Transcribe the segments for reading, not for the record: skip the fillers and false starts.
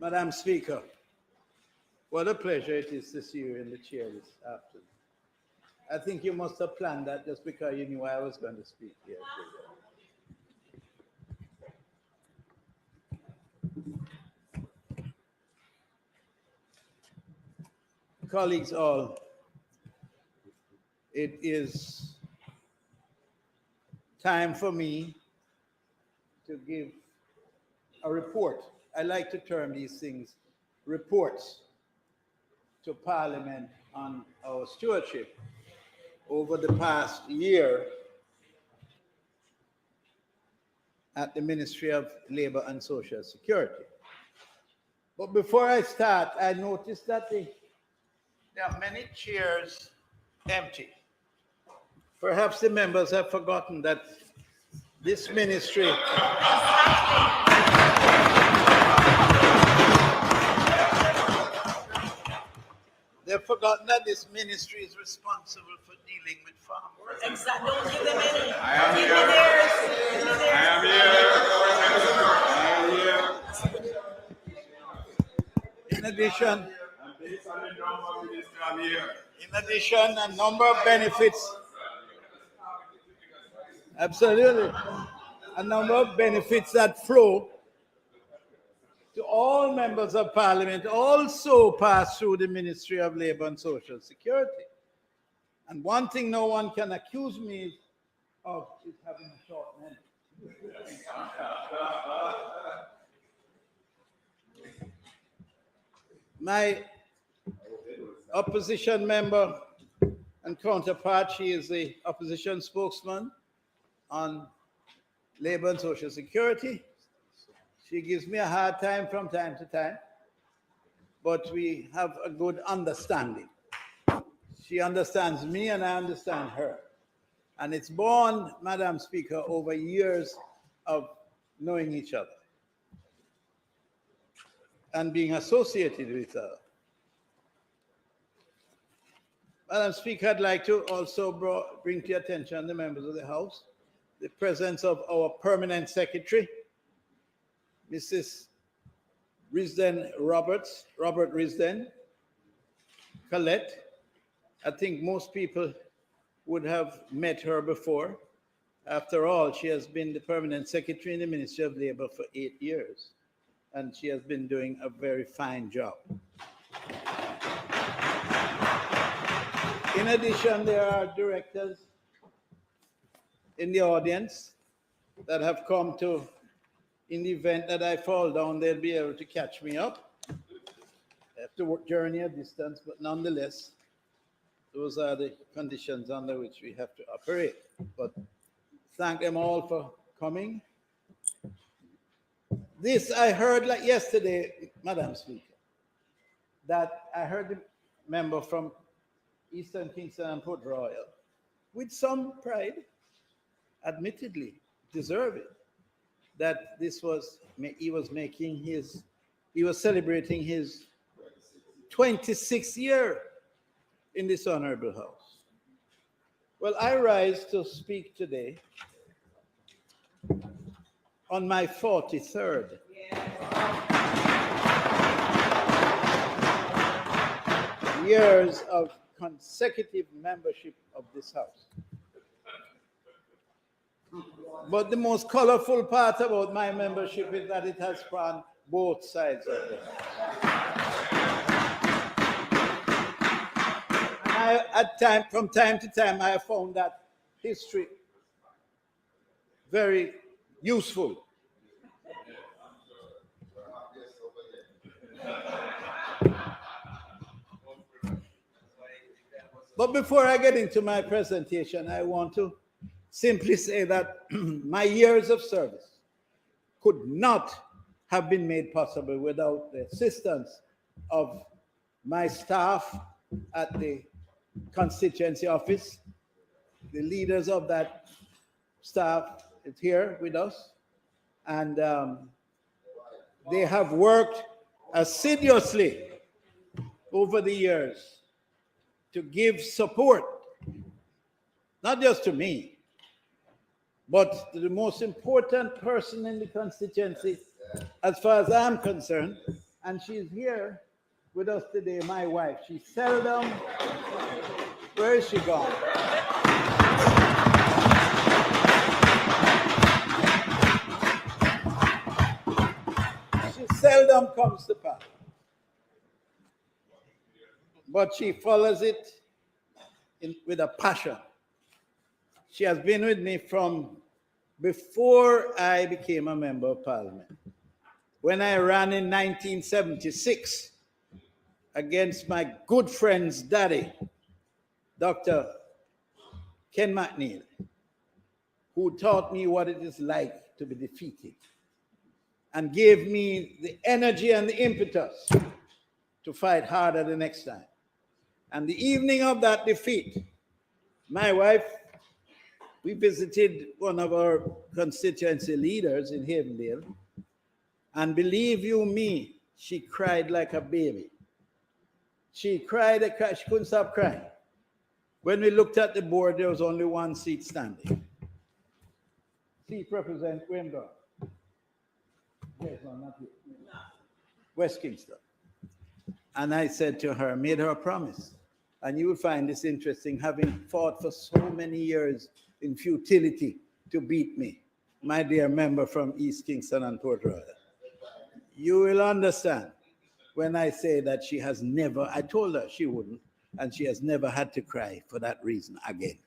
Madam Speaker, what a pleasure it is to see you in the chair this afternoon. I think you must have planned that just because you knew I was going to speak here. Colleagues all, it is time for me to give a report. I like to term these things reports to Parliament on our stewardship over the past year at the Ministry of Labour and Social Security. But before I start, I noticed that there are many chairs empty. Perhaps the members have forgotten that this ministry they've forgotten that this ministry is responsible for dealing with farmers. Exactly. Don't give them any. I am here. In addition, a number of benefits. Absolutely. A number of benefits that flow to all members of Parliament also pass through the Ministry of Labour and Social Security. And one thing no one can accuse me of is having a short memory. My opposition member and counterpart, she is the opposition spokesman on Labour and Social Security. She gives me a hard time from time to time, but we have a good understanding. She understands me and I understand her. And it's born, Madam Speaker, over years of knowing each other and being associated with her. Madam Speaker, I'd like to also bring to your attention, the members of the House, the presence of our permanent secretary, Mrs. Robert Risden, Colette. I think most people would have met her before. After all, she has been the permanent secretary in the Ministry of Labour for 8 years, and she has been doing a very fine job. In addition, there are directors in the audience that have come to, in the event that I fall down, they'll be able to catch me up. I have to journey a distance, but nonetheless, those are the conditions under which we have to operate. But thank them all for coming. This I heard like yesterday, Madam Speaker, that I heard the member from Eastern Kingston and Port Royal, with some pride, admittedly deserving, that he was celebrating his 26th year in this honorable house. Well, I rise to speak today on my 43rd. Years of consecutive membership of this house. But the most colorful part about my membership is that it has spanned both sides of the house. And from time to time, I have found that history very useful. But before I get into my presentation, I want to simply say that my years of service could not have been made possible without the assistance of my staff at the constituency office, the leaders of that staff is here with us, and they have worked assiduously over the years to give support, not just to me, but to the most important person in the constituency, as far as I'm concerned. And she's here with us today, my wife. She seldom, where is she gone? She seldom comes to pass, but she follows it with a passion. She has been with me from before I became a member of parliament. When I ran in 1976 against my good friend's daddy, Dr. Ken McNeil, who taught me what it is like to be defeated and gave me the energy and the impetus to fight harder the next time. And the evening of that defeat, my wife, we visited one of our constituency leaders in Havendale, and believe you me, she cried like a baby. She cried, she couldn't stop crying. When we looked at the board, there was only one seat standing. Seat represents Wimber. Yes, no, not you. West Kingston. And I said to her, made her a promise. And you will find this interesting, having fought for so many years in futility to beat me, my dear member from East Kingston and Port Royal. You will understand when I say that she has never, I told her she wouldn't, and she has never had to cry for that reason again.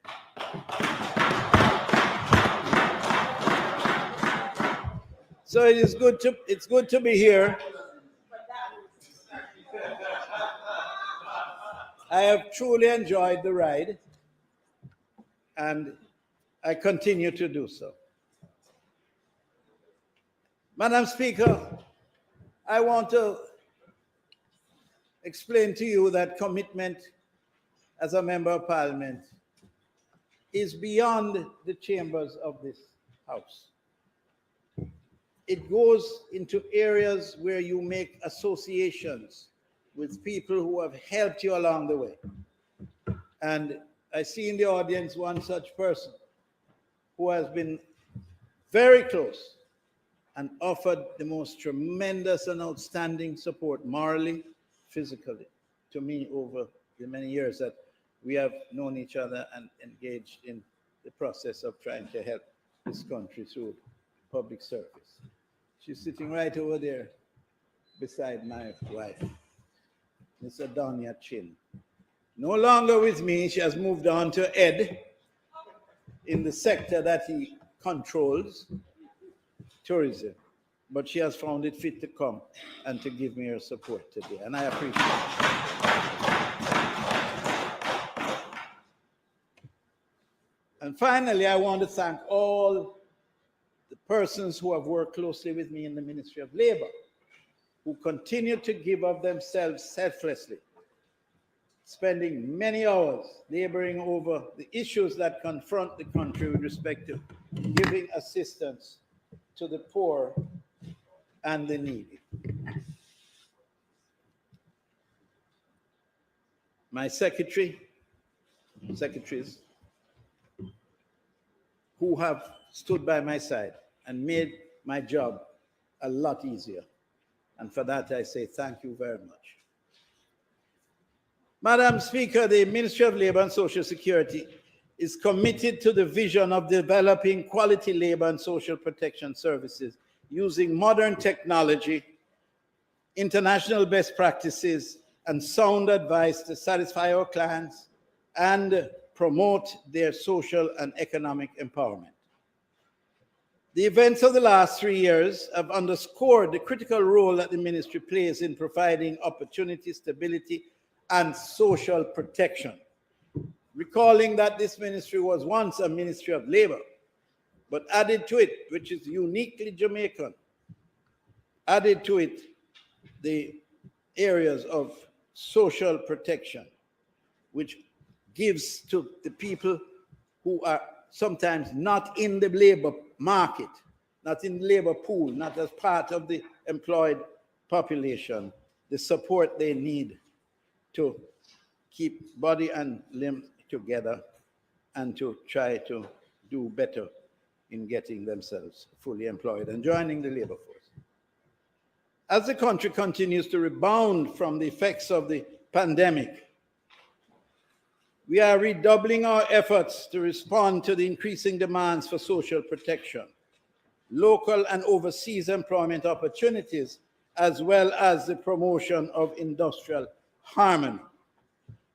So it's good to be here. I have truly enjoyed the ride, and I continue to do so. Madam Speaker, I want to explain to you that commitment as a member of parliament is beyond the chambers of this house. It goes into areas where you make associations with people who have helped you along the way. And I see in the audience one such person who has been very close and offered the most tremendous and outstanding support, morally, physically, to me over the many years that we have known each other and engaged in the process of trying to help this country through public service. She's sitting right over there beside my wife, Mr. Donya Chin. No longer with me, she has moved on to Ed in the sector that he controls, tourism. But she has found it fit to come and to give me her support today, and I appreciate it. And finally, I want to thank all the persons who have worked closely with me in the Ministry of Labor, who continue to give of themselves selflessly, spending many hours laboring over the issues that confront the country with respect to giving assistance to the poor and the needy. My secretaries, who have stood by my side and made my job a lot easier. And for that, I say thank you very much. Madam Speaker, the Ministry of Labor and Social Security is committed to the vision of developing quality labor and social protection services using modern technology, international best practices, and sound advice to satisfy our clients and promote their social and economic empowerment. The events of the last 3 years have underscored the critical role that the ministry plays in providing opportunity, stability, and social protection. Recalling that this ministry was once a ministry of labor, but added to it, which is uniquely Jamaican, added to it the areas of social protection, which gives to the people who are sometimes not in the labor market, not in the labor pool, not as part of the employed population, the support they need to keep body and limb together and to try to do better in getting themselves fully employed and joining the labor force. As the country continues to rebound from the effects of the pandemic, we are redoubling our efforts to respond to the increasing demands for social protection, local and overseas employment opportunities, as well as the promotion of industrial harmony.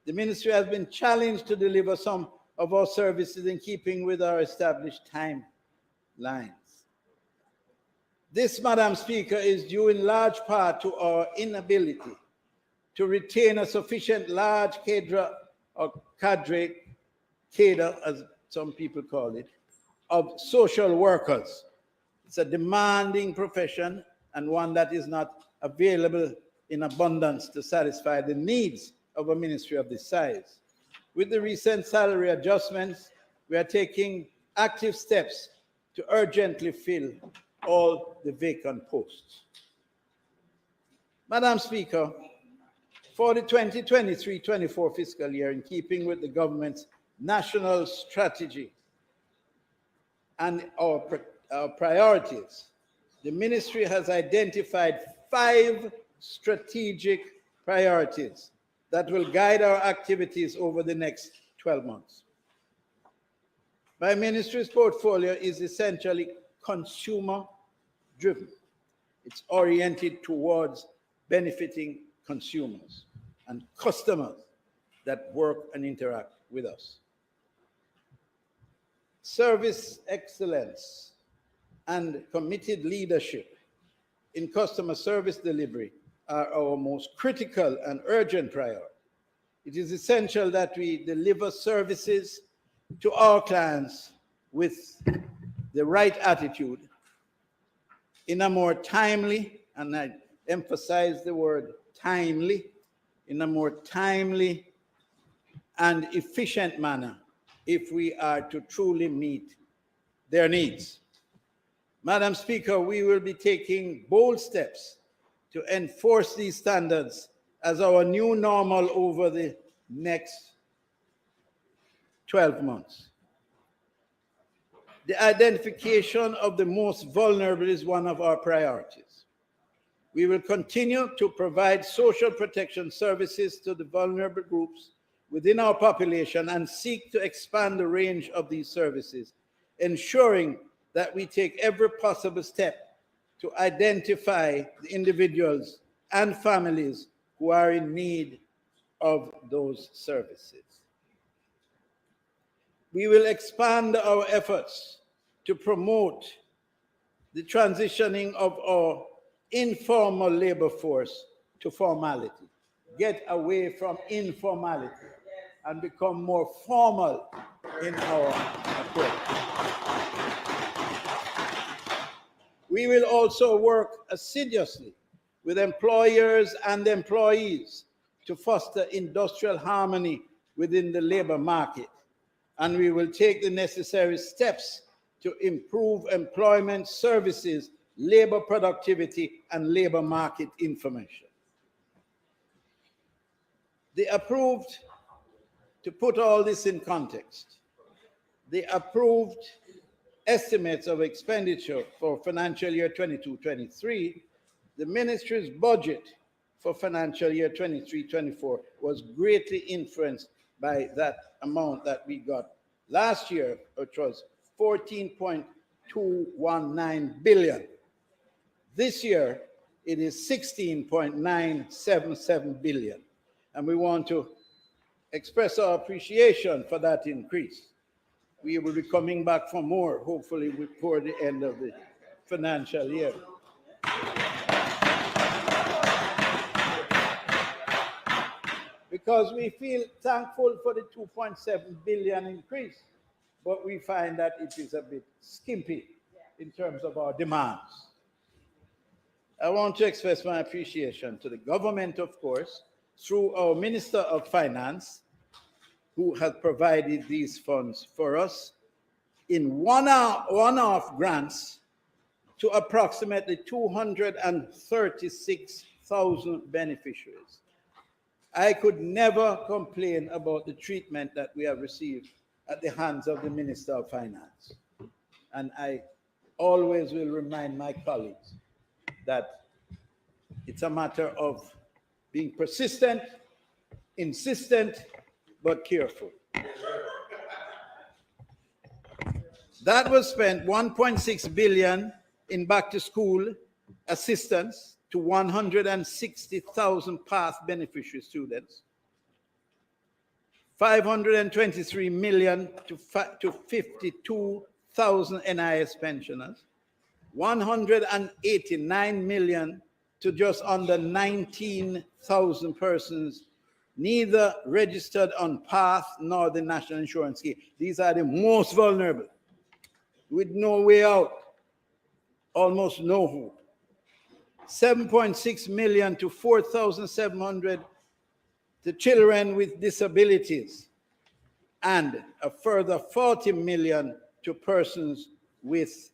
The ministry has been challenged to deliver some of our services in keeping with our established timelines. This, Madam Speaker, is due in large part to our inability to retain a sufficient large cadre, as some people call it, of social workers. It's a demanding profession and one that is not available in abundance to satisfy the needs of a ministry of this size. With the recent salary adjustments, we are taking active steps to urgently fill all the vacant posts. Madam Speaker, for the 2023-24 fiscal year, in keeping with the government's national strategy and our priorities, the ministry has identified 5 strategic priorities that will guide our activities over the next 12 months. My ministry's portfolio is essentially consumer-driven. It's oriented towards benefiting consumers and customers that work and interact with us. Service excellence and committed leadership in customer service delivery are our most critical and urgent priority. It is essential that we deliver services to our clients with the right attitude in a more timely, and I emphasize the word timely, in a more timely and efficient manner if we are to truly meet their needs. Madam Speaker, we will be taking bold steps to enforce these standards as our new normal over the next 12 months. The identification of the most vulnerable is one of our priorities. We will continue to provide social protection services to the vulnerable groups within our population and seek to expand the range of these services, ensuring that we take every possible step to identify the individuals and families who are in need of those services. We will expand our efforts to promote the transitioning of our informal labor force to formality, get away from informality and become more formal in our approach. We will also work assiduously with employers and employees to foster industrial harmony within the labor market, and we will take the necessary steps to improve employment services, labor productivity, and labor market information. To put all this in context, the approved estimates of expenditure for financial year 22-23, the ministry's budget for financial year 23-24 was greatly influenced by that amount that we got last year, which was 14.219 billion. This year, it is 16.977 billion. And we want to express our appreciation for that increase. We will be coming back for more, hopefully before the end of the financial year. Because we feel thankful for the 2.7 billion increase, but we find that it is a bit skimpy in terms of our demands. I want to express my appreciation to the government, of course, through our Minister of Finance, who has provided these funds for us in one-off grants to approximately 236,000 beneficiaries. I could never complain about the treatment that we have received at the hands of the Minister of Finance. And I always will remind my colleagues that it's a matter of being persistent, insistent, but careful. That was spent 1.6 billion in back-to-school assistance to 160,000 past beneficiary students, 523 million to 52,000 NIS pensioners, 189 million to just under 19,000 persons neither registered on PATH nor the National Insurance Scheme. These are the most vulnerable, with no way out, almost no hope. 7.6 million to 4,700 to children with disabilities, and a further 40 million to persons with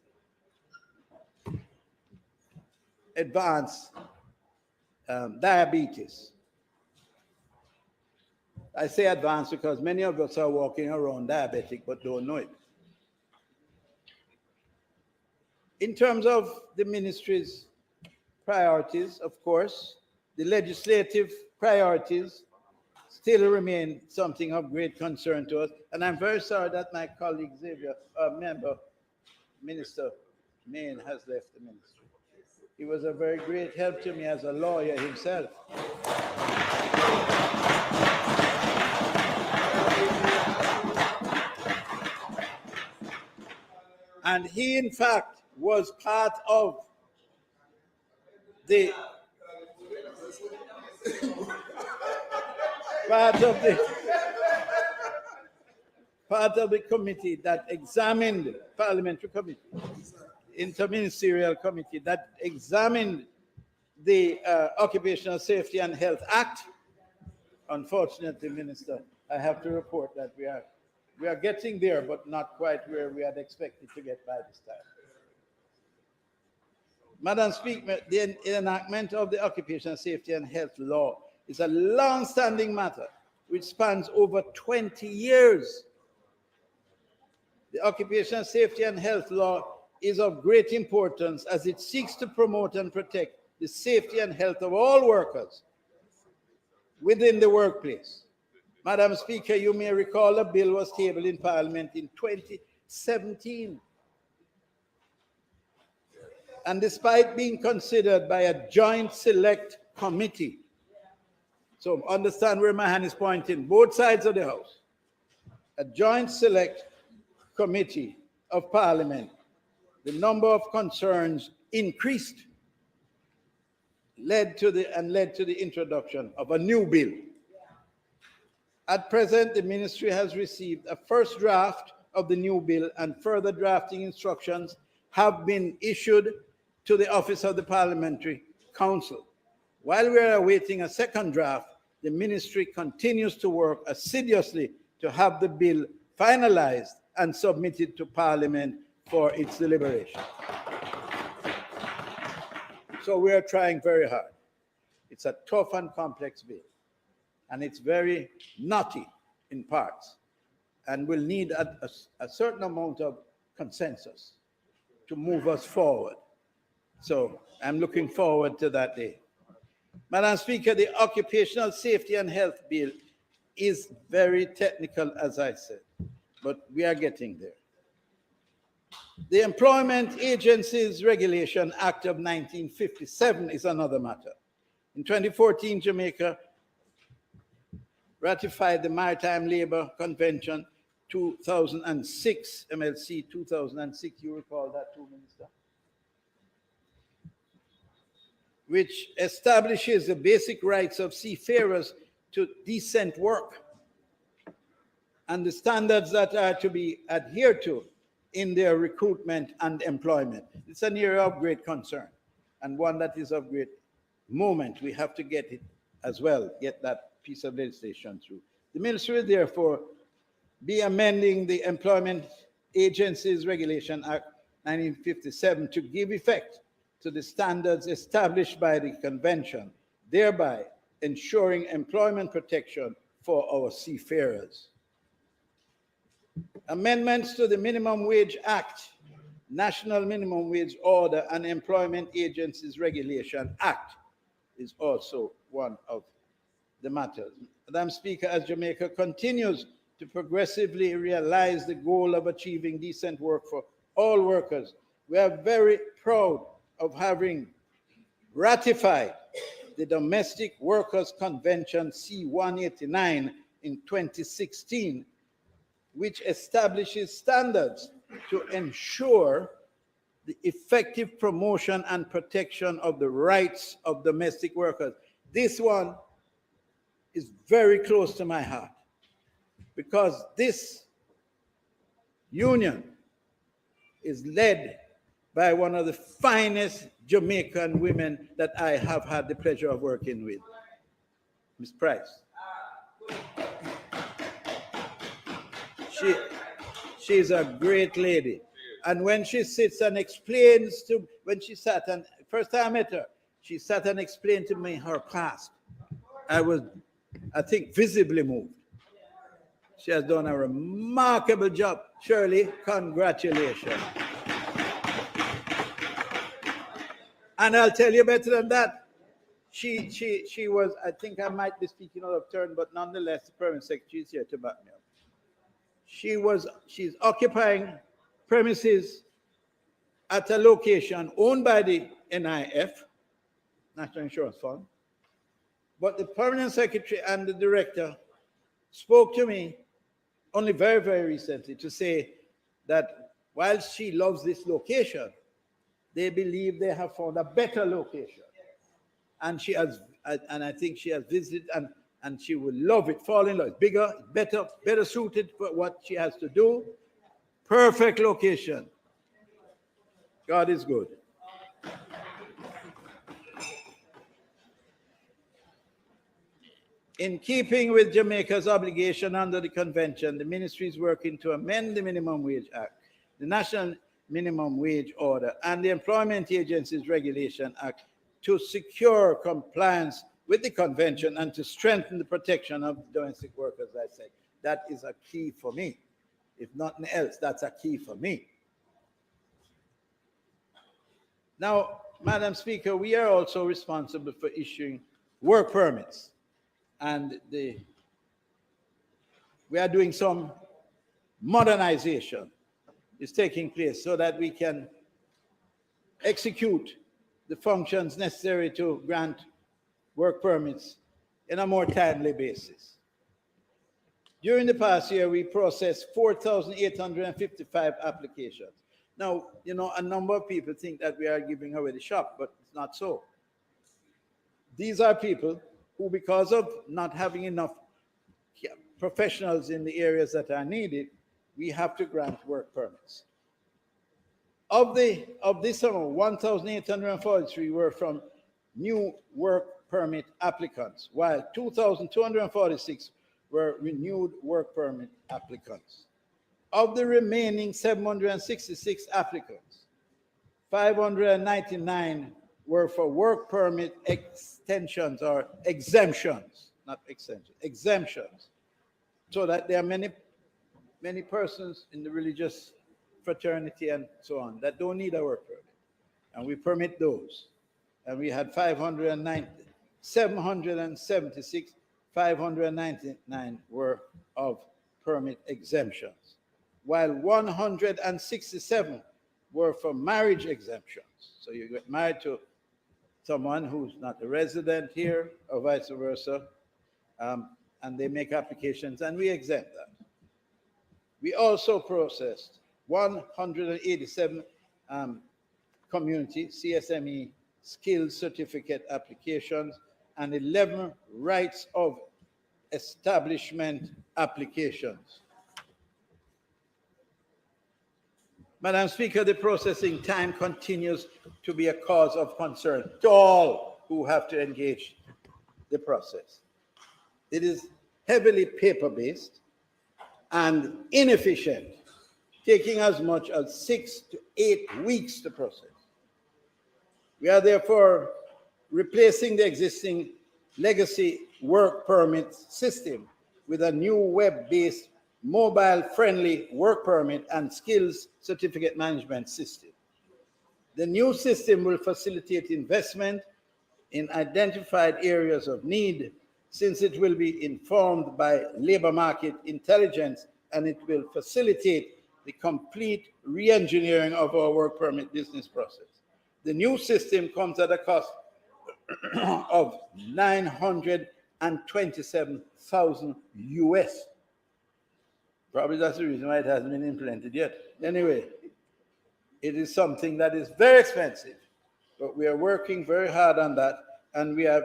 advanced diabetes. I say advanced because many of us are walking around diabetic but don't know it. In terms of the ministry's priorities, of course, the legislative priorities still remain something of great concern to us. And I'm very sorry that my colleague Xavier, Minister Main, has left the ministry. He was a very great help to me as a lawyer himself. And he, in fact, was part of the committee that examined, parliamentary committee, interministerial committee that examined the Occupational Safety and Health Act. Unfortunately, Minister, I have to report that we are getting there, but not quite where we had expected to get by this time. Madam Speaker, the enactment of the Occupational Safety and Health Law is a long-standing matter which spans over 20 years. The Occupational Safety and Health Law is of great importance as it seeks to promote and protect the safety and health of all workers within the workplace. Madam Speaker, you may recall a bill was tabled in Parliament in 2017. And despite being considered by a joint select committee, so understand where my hand is pointing, both sides of the House, a joint select committee of Parliament, the number of concerns increased, led to the introduction of a new bill. At present, the ministry has received a first draft of the new bill, and further drafting instructions have been issued to the Office of the Parliamentary Counsel. While we are awaiting a second draft, the ministry continues to work assiduously to have the bill finalized and submitted to Parliament for its deliberation. So we are trying very hard. It's a tough and complex bill, and it's very knotty in parts, and will need a certain amount of consensus to move us forward. So I'm looking forward to that day. Madam Speaker, the Occupational Safety and Health Bill is very technical, as I said, but we are getting there. The Employment Agencies Regulation Act of 1957 is another matter. In 2014, Jamaica ratified the Maritime Labour Convention 2006, MLC 2006, you recall that too, Minister? Which establishes the basic rights of seafarers to decent work and the standards that are to be adhered to in their recruitment and employment. It's an area of great concern and one that is of great moment. We have to get it as well, get that piece of legislation through. The ministry will therefore be amending the Employment Agencies Regulation Act 1957 to give effect to the standards established by the convention, thereby ensuring employment protection for our seafarers. Amendments to the Minimum Wage Act, National Minimum Wage Order, and Employment Agencies Regulation Act is also one of the matters. Madam Speaker, as Jamaica continues to progressively realize the goal of achieving decent work for all workers, we are very proud of having ratified the Domestic Workers Convention C-189 in 2016, which establishes standards to ensure the effective promotion and protection of the rights of domestic workers. This one is very close to my heart because this union is led by one of the finest Jamaican women that I have had the pleasure of working with, Ms. Price. She's a great lady. And when she sits and explains to, when she sat and, first time I met her, she sat and explained to me her past. I was, I think, visibly moved. She has done a remarkable job. Shirley, congratulations. And I'll tell you better than that. She was, I think I might be speaking out of turn, but nonetheless, the Permanent Secretary is here to back me up. She's occupying premises at a location owned by the NIF, National Insurance Fund, but the Permanent Secretary and the Director spoke to me only very, very recently to say that while she loves this location, they believe they have found a better location. And she has, and I think she has visited and she will love it, fall in love. It's bigger, better suited for what she has to do. Perfect location. God is good. In keeping with Jamaica's obligation under the convention, the ministry is working to amend the Minimum Wage Act, the National Minimum Wage Order, and the Employment Agencies Regulation Act to secure compliance with the convention and to strengthen the protection of domestic workers, I say. That is a key for me. If nothing else, that's a key for me. Now, Madam Speaker, we are also responsible for issuing work permits. And we are doing some modernization is taking place so that we can execute the functions necessary to grant work permits in a more timely basis. During the past year, we processed 4,855 applications. Now, you know, a number of people think that we are giving away the shop, but it's not so. These are people who, because of not having enough professionals in the areas that are needed, we have to grant work permits. Of this summer, 1,843 were from new work permit applicants, while 2,246 were renewed work permit applicants. Of the remaining 766 applicants, 599 were for work permit extensions or exemptions, not extensions, exemptions, so that there are many persons in the religious fraternity and so on that don't need a work permit, and we permit those. And we had 776, 599 were of permit exemptions, while 167 were for marriage exemptions. So you get married to someone who's not a resident here or vice versa, and they make applications and we exempt that. We also processed 187 community CSME skills certificate applications and 11 rights of establishment applications. Madam Speaker, the processing time continues to be a cause of concern to all who have to engage the process. It is heavily paper-based, and inefficient, taking as much as 6 to 8 weeks to process. We are therefore replacing the existing legacy work permit system with a new web-based, mobile-friendly work permit and skills certificate management system. The new system will facilitate investment in identified areas of need, since it will be informed by labor market intelligence, and it will facilitate the complete re-engineering of our work permit business process. The new system comes at a cost of $927,000 US. Probably that's the reason why it hasn't been implemented yet. Anyway, it is something that is very expensive, but we are working very hard on that, and we are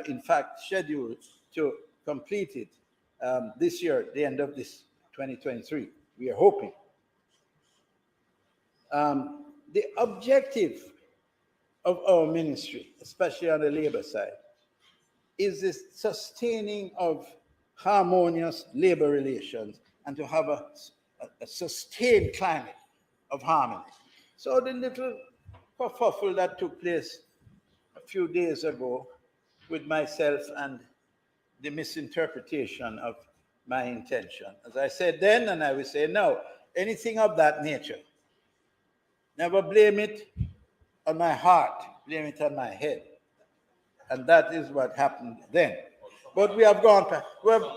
in fact scheduled to complete it this year, the end of this 2023. We are hoping. The objective of our ministry, especially on the labor side, is the sustaining of harmonious labor relations and to have a sustained climate of harmony. So the little kerfuffle that took place a few days ago with myself and the misinterpretation of my intention, as I said then, and I will say now, anything of that nature, never blame it on my heart, blame it on my head. And that is what happened then. But we have gone past, whatever.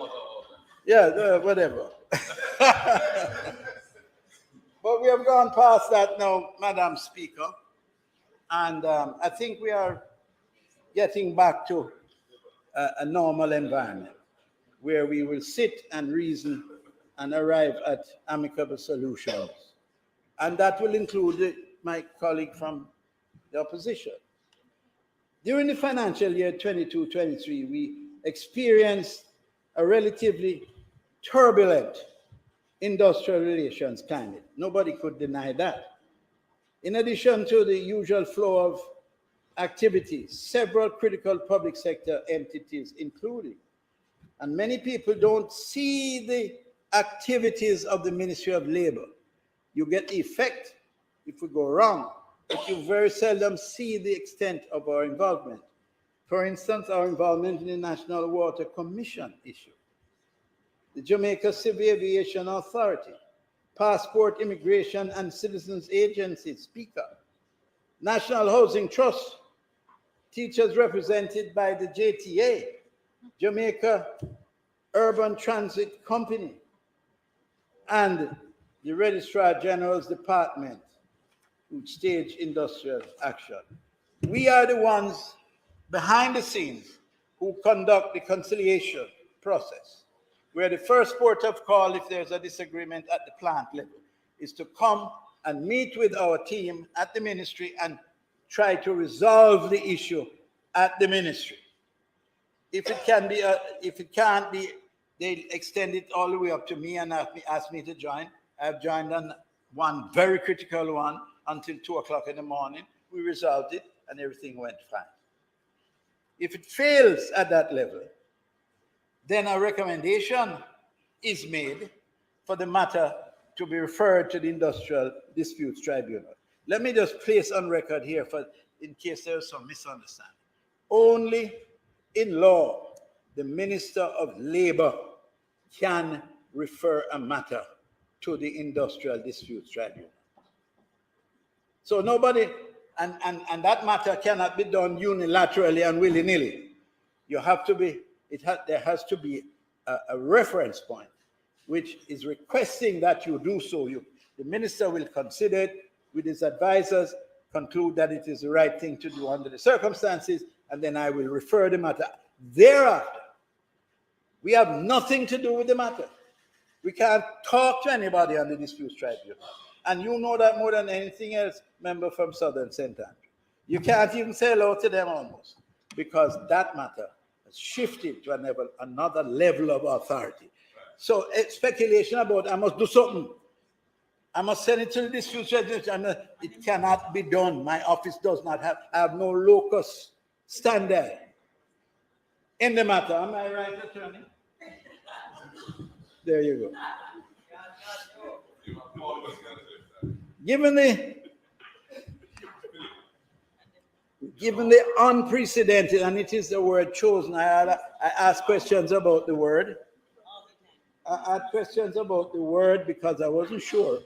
But we have gone past that now, Madam Speaker. And I think we are getting back to a normal environment where we will sit and reason and arrive at amicable solutions. And that will include my colleague from the opposition. During the financial year 22-23, we experienced a relatively turbulent industrial relations climate. Nobody could deny that. In addition to the usual flow of activities, several critical public sector entities including, and many people don't see the activities of the Ministry of Labor. You get the effect if we go wrong, but you very seldom see the extent of our involvement. For instance, our involvement in the National Water Commission issue, the Jamaica Civil Aviation Authority, Passport, Immigration and Citizens Agency, Speaker, National Housing Trust, teachers represented by the JTA, Jamaica Urban Transit Company, and the Registrar General's Department, who stage industrial action. We are the ones behind the scenes who conduct the conciliation process, where the first port of call, if there's a disagreement at the plant level, is to come and meet with our team at the ministry and try to resolve the issue at the ministry. If it can be, if it can't be, they extend it all the way up to me and ask me to join. I've joined on one very critical one until 2 o'clock in the morning. We resolved it and everything went fine. If it fails at that level, then a recommendation is made for the matter to be referred to the Industrial Disputes Tribunal. Let me just place on record here, in case there is some misunderstanding. Only in law, the Minister of Labor can refer a matter to the Industrial Disputes Tribunal. So nobody, and that matter cannot be done unilaterally and willy-nilly. You have to be, there has to be a reference point, which is requesting that you do so. The minister will consider it with his advisors, conclude that it is the right thing to do under the circumstances, and then I will refer the matter. Thereafter, we have nothing to do with the matter. We can't talk to anybody on the disputes tribunal. And you know that more than anything else, member from Southern St. Andrew. You can't even say hello to them almost, because that matter has shifted to another level of authority. So speculation about I must do something, I must send it to the disputes tribunal, it cannot be done. My office does not have, I have no locus standi in the matter. Am I right, attorney? There you go. Given the unprecedented, and it is the word chosen, I asked questions about the word. I had questions about the word because I wasn't sure.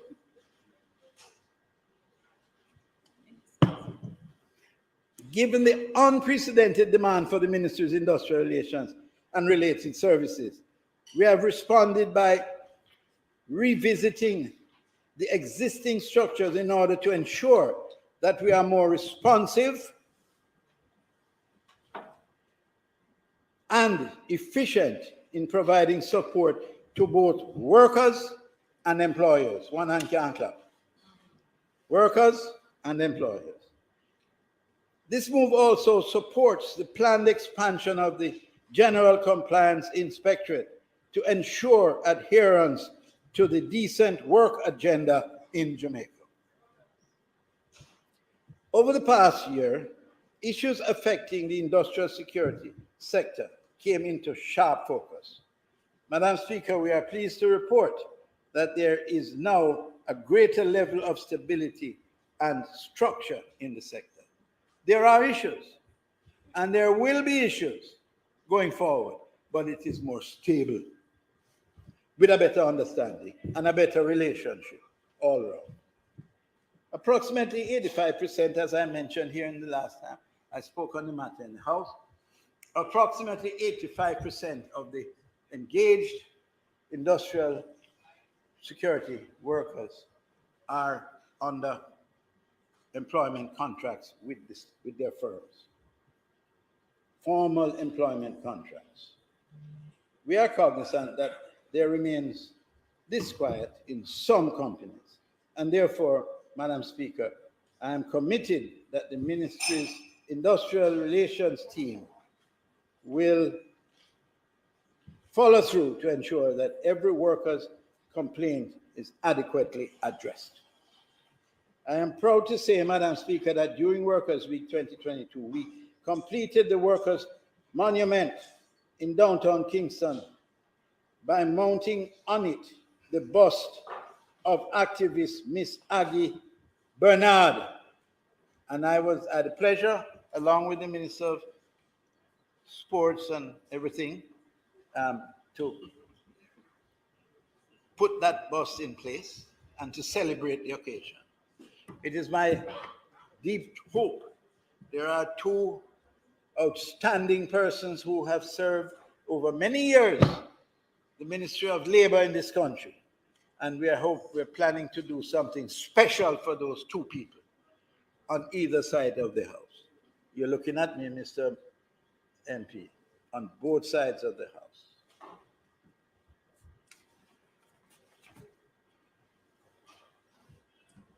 Given the unprecedented demand for the Ministry's industrial relations and related services, we have responded by revisiting the existing structures in order to ensure that we are more responsive and efficient in providing support to both workers and employers. One hand can't clap. Workers and employers. This move also supports the planned expansion of the General Compliance Inspectorate to ensure adherence to the decent work agenda in Jamaica. Over the past year, issues affecting the industrial security sector came into sharp focus. Madam Speaker, we are pleased to report that there is now a greater level of stability and structure in the sector. There are issues, and there will be issues going forward, but it is more stable with a better understanding and a better relationship all around. Approximately 85%, as I mentioned here in the last time, I spoke on the matter in the House, approximately 85% of the engaged industrial security workers are under employment contracts with their firms, formal employment contracts. We are cognizant that there remains disquiet in some companies, and therefore, Madam Speaker, I am committed that the Ministry's Industrial Relations team will follow through to ensure that every worker's complaint is adequately addressed. I am proud to say, Madam Speaker, that during Workers' Week 2022, we completed the Workers' Monument in downtown Kingston by mounting on it the bust of activist Miss Aggie Bernard. And I had the pleasure, along with the Minister of Sports and everything, to put that bust in place and to celebrate the occasion. It is my deep hope there are two outstanding persons who have served over many years the Ministry of Labor in this country, and we're planning to do something special for those two people on either side of the House. You're looking at me, Mr. MP, on both sides of the House.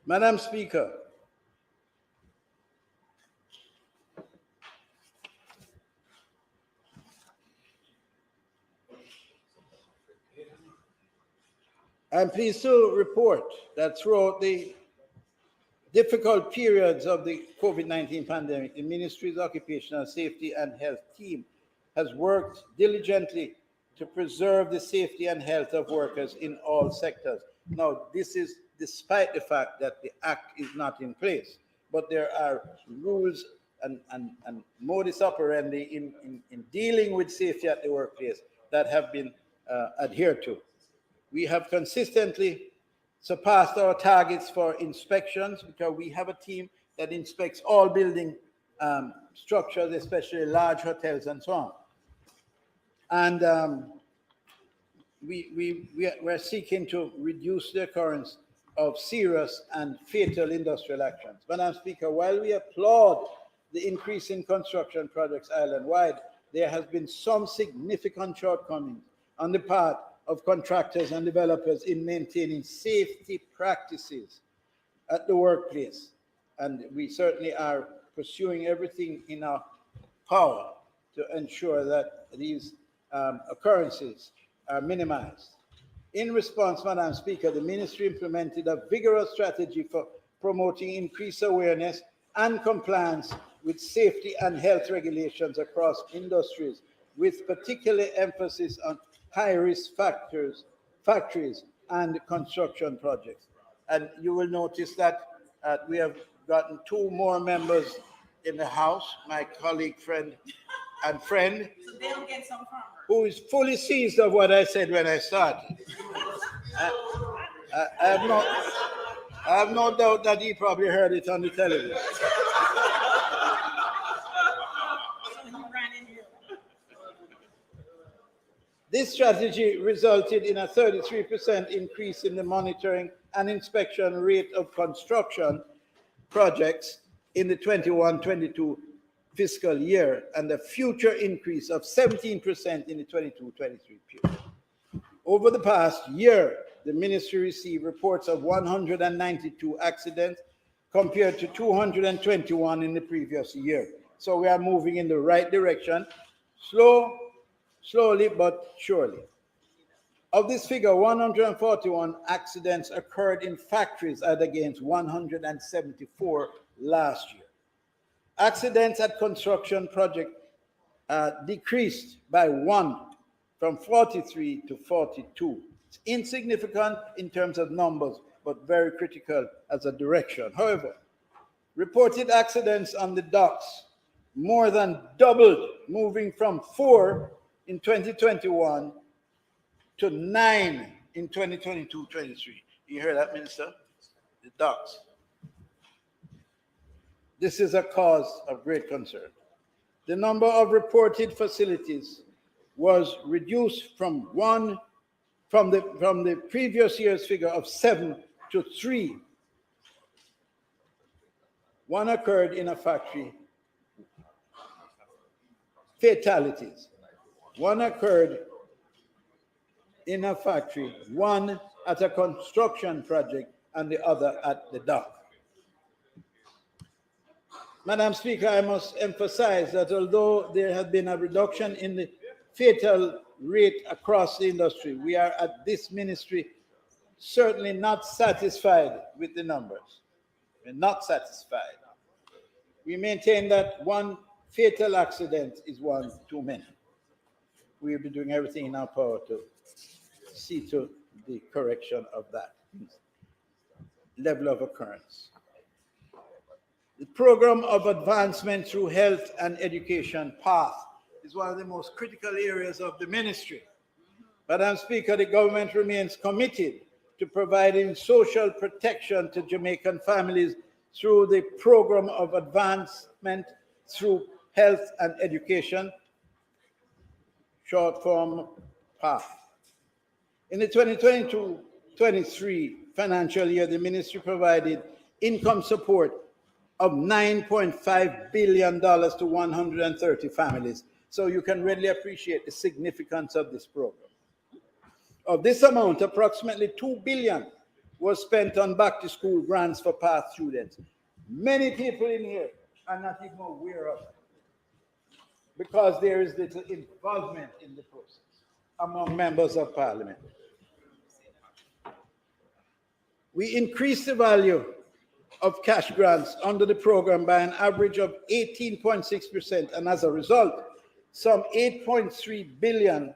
Madam Speaker, I'm pleased to report that throughout the difficult periods of the COVID-19 pandemic, the Ministry's Occupational Safety and Health team has worked diligently to preserve the safety and health of workers in all sectors. Now, this is despite the fact that the Act is not in place, but there are rules and modus operandi in dealing with safety at the workplace that have been adhered to. We have consistently surpassed our targets for inspections because we have a team that inspects all building structures, especially large hotels and so on. And we're seeking to reduce the occurrence of serious and fatal industrial actions. Madam Speaker, while we applaud the increase in construction projects island-wide, there has been some significant shortcomings on the part of contractors and developers in maintaining safety practices at the workplace. And we certainly are pursuing everything in our power to ensure that these occurrences are minimized. In response, Madam Speaker, the Ministry implemented a vigorous strategy for promoting increased awareness and compliance with safety and health regulations across industries, with particular emphasis on high-risk factors factories, and construction projects. And you will notice that we have gotten 2 more members in the House, my colleague, friend, So they'll get some from her. who is fully seized of what I said when I started. I have no doubt that he probably heard it on the television. So he ran in here. This strategy resulted in a 33% increase in the monitoring and inspection rate of construction projects in the 21-22 fiscal year, and a future increase of 17% in the 22-23 period. Over the past year, the ministry received reports of 192 accidents compared to 221 in the previous year. So we are moving in the right direction, slowly but surely. Of this figure, 141 accidents occurred in factories as against 174 last year. Accidents at construction projects decreased by 1 from 43 to 42. It's insignificant in terms of numbers, but very critical as a direction. However, reported accidents on the docks more than doubled, moving from 4 in 2021 to 9 in 2022-23. You hear that, Minister? The docks. This is a cause of great concern. The number of reported facilities was reduced from the previous year's figure of 7 to 3. One occurred in a factory. Fatalities. One occurred in a factory, one at a construction project, and the other at the dock. Madam Speaker, I must emphasize that although there has been a reduction in the fatal rate across the industry, we are at this ministry certainly not satisfied with the numbers. We're not satisfied. We maintain that one fatal accident is one too many. We'll be doing everything in our power to see to the correction of that level of occurrence. The program of advancement through health and education path is one of the most critical areas of the ministry. Madam Speaker, the government remains committed to providing social protection to Jamaican families through the program of advancement through health and education, short form PATH. In the 2022-23 financial year, the ministry provided income support of $9.5 billion to 130 families. So you can readily appreciate the significance of this program. Of this amount, approximately $2 billion was spent on back-to-school grants for PATH students. Many people in here are not even aware of it because there is little involvement in the process among members of parliament. We increased the value of cash grants under the program by an average of 18.6%, and as a result, some $8.3 billion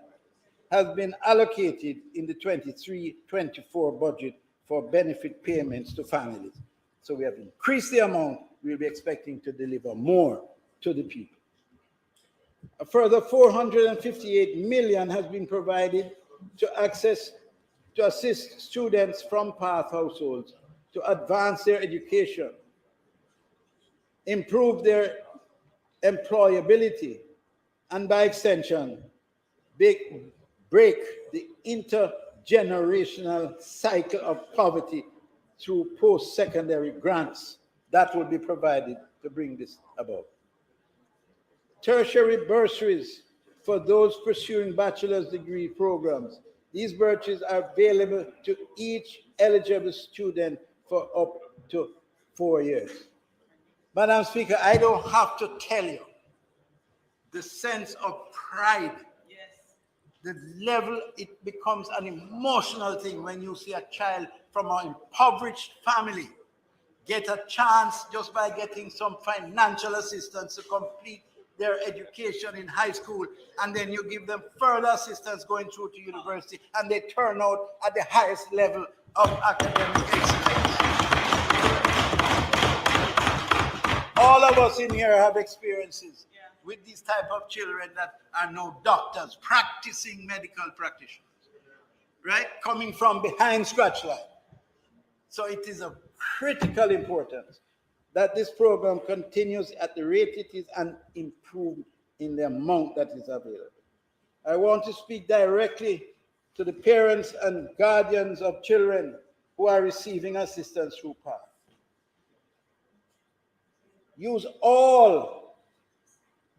has been allocated in the 23-24 budget for benefit payments to families. So we have increased the amount. We'll be expecting to deliver more to the people. A further $458 million has been provided to assist students from PATH households to advance their education, improve their employability, and by extension, break the intergenerational cycle of poverty through post-secondary grants that will be provided to bring this about. Tertiary bursaries for those pursuing bachelor's degree programs. These bursaries are available to each eligible student for up to 4 years. Madam Speaker, I don't have to tell you the sense of pride. Yes. The level, it becomes an emotional thing when you see a child from an impoverished family get a chance just by getting some financial assistance to complete their education in high school, and then you give them further assistance going through to university, and they turn out at the highest level of academic excellence. All of us in here have experiences with these type of children that are now doctors, practicing medical practitioners, right? Coming from behind scratch line. So it is of critical importance that this program continues at the rate it is and improved in the amount that is available. I want to speak directly to the parents and guardians of children who are receiving assistance through PATH. Use all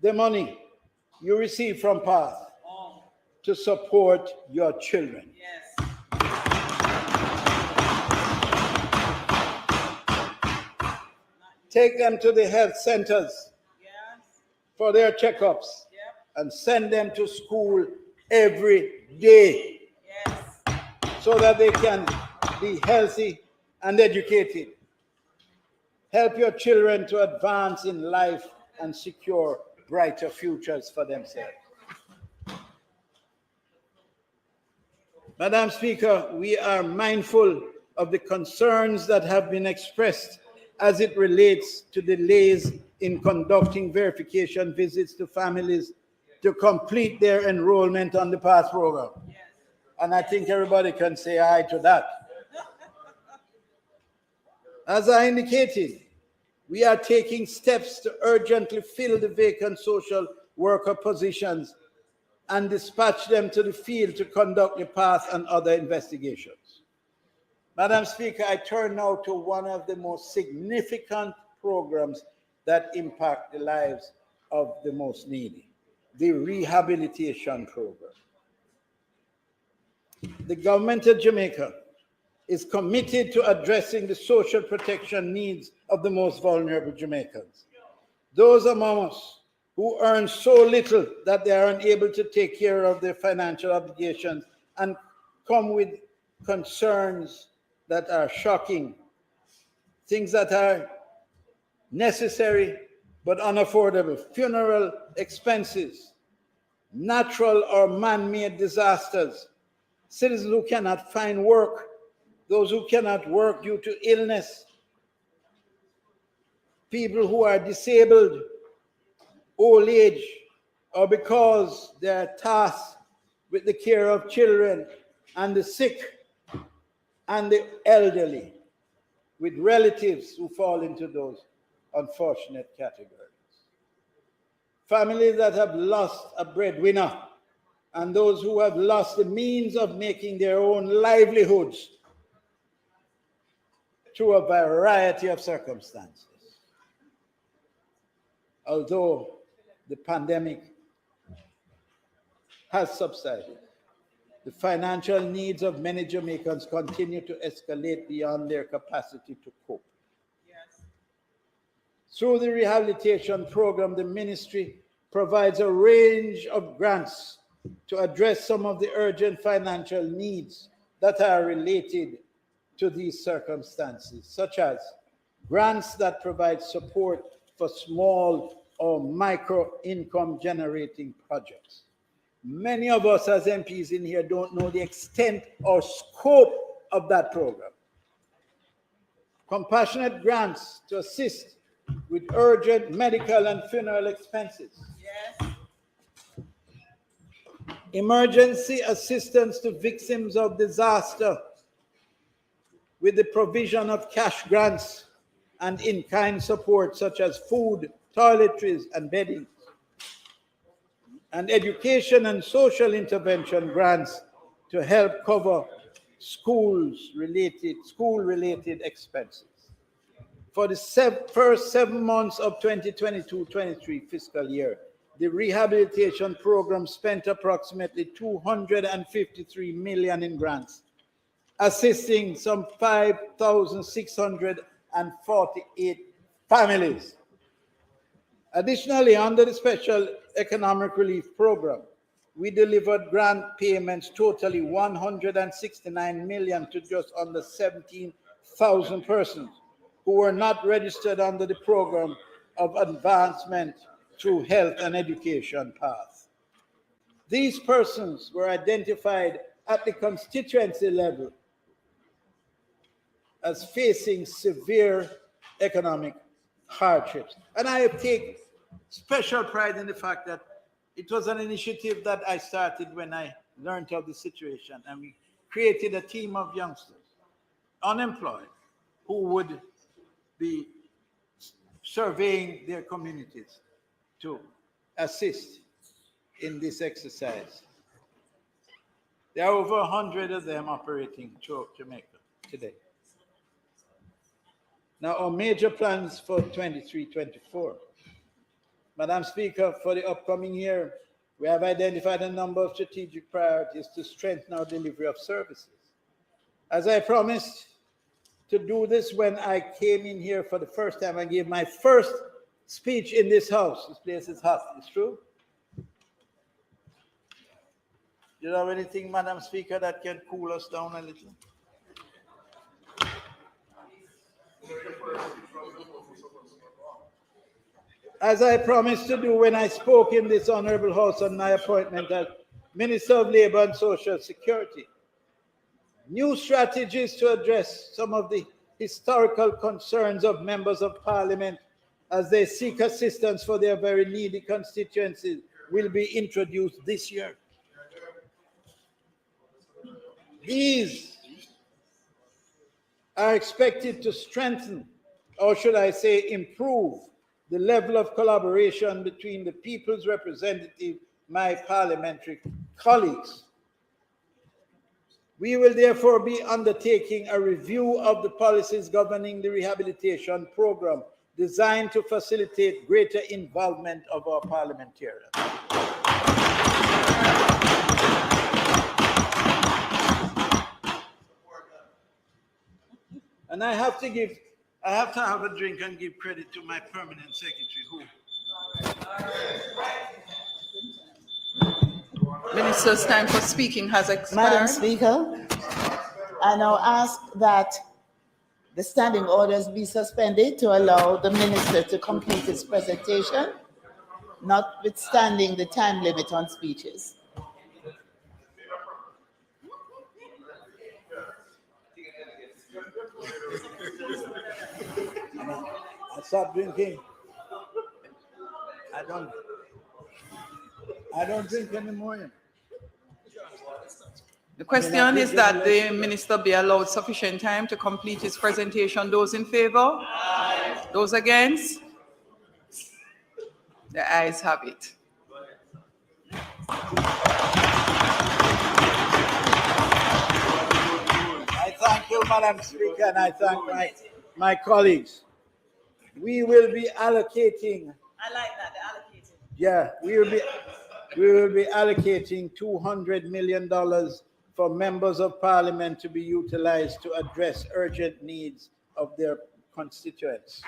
the money you receive from PATH to support your children. Yes. Take them to the health centers for their checkups and send them to school every day so that they can be healthy and educated. Help your children to advance in life and secure brighter futures for themselves. Madam Speaker, we are mindful of the concerns that have been expressed as it relates to delays in conducting verification visits to families to complete their enrollment on the PATH program. And I think everybody can say aye to that. As I indicated, we are taking steps to urgently fill the vacant social worker positions and dispatch them to the field to conduct the PATH and other investigations. Madam Speaker, I turn now to one of the most significant programs that impact the lives of the most needy, the rehabilitation program. The government of Jamaica is committed to addressing the social protection needs of the most vulnerable Jamaicans. Those among us who earn so little that they are unable to take care of their financial obligations and come with concerns that are shocking, things that are necessary but unaffordable, funeral expenses, natural or man-made disasters, citizens who cannot find work, those who cannot work due to illness, people who are disabled, old age, or because they are tasked with the care of children and the sick and the elderly, with relatives who fall into those unfortunate categories. Families that have lost a breadwinner and those who have lost the means of making their own livelihoods through a variety of circumstances. Although the pandemic has subsided, the financial needs of many Jamaicans continue to escalate beyond their capacity to cope. Yes. Through the rehabilitation program, the ministry provides a range of grants to address some of the urgent financial needs that are related to these circumstances, such as grants that provide support for small or micro income generating projects. Many of us as MPs in here don't know the extent or scope of that program. Compassionate grants to assist with urgent medical and funeral expenses. Yes. Emergency assistance to victims of disaster with the provision of cash grants and in-kind support such as food, toiletries, and bedding. And education and social intervention grants to help cover school-related expenses. For the first 7 months of 2022-23 fiscal year, the rehabilitation program spent approximately 253 million in grants, assisting some 5,648 families. Additionally, under the Special Economic Relief Program, we delivered grant payments totaling 169 million to just under 17,000 persons who were not registered under the program of advancement through health and education path. These persons were identified at the constituency level as facing severe economic hardships. And I take special pride in the fact that it was an initiative that I started when I learned of the situation, and we created a team of youngsters, unemployed, who would be surveying their communities to assist in this exercise. There are over 100 of them operating throughout Jamaica today. Now, our major plans for 23-24. Madam Speaker, for the upcoming year, we have identified a number of strategic priorities to strengthen our delivery of services. As I promised to do this when I came in here for the first time, I gave my first speech in this house. This place is hot, it's true. Do you have anything, Madam Speaker, that can cool us down a little? As I promised to do when I spoke in this honorable house on my appointment as Minister of Labour and Social Security, new strategies to address some of the historical concerns of members of Parliament as they seek assistance for their very needy constituencies will be introduced this year. These are expected to strengthen, or should I say improve, the level of collaboration between the people's representative, my parliamentary colleagues. We will therefore be undertaking a review of the policies governing the rehabilitation program designed to facilitate greater involvement of our parliamentarians. And I have to have a drink and give credit to my permanent secretary, who. Minister's time for speaking has expired. Madam Speaker, I now ask that the standing orders be suspended to allow the minister to complete his presentation, notwithstanding the time limit on speeches. I stopped drinking. I don't drink anymore. The question is that the minister be allowed sufficient time to complete his presentation. Those in favor? Aye. Those against? The ayes have it. I thank you, Madam Speaker, and I thank my colleagues. We will be allocating. I like that, the allocating. Yeah, we will be allocating $200 million for members of Parliament to be utilized to address urgent needs of their constituents.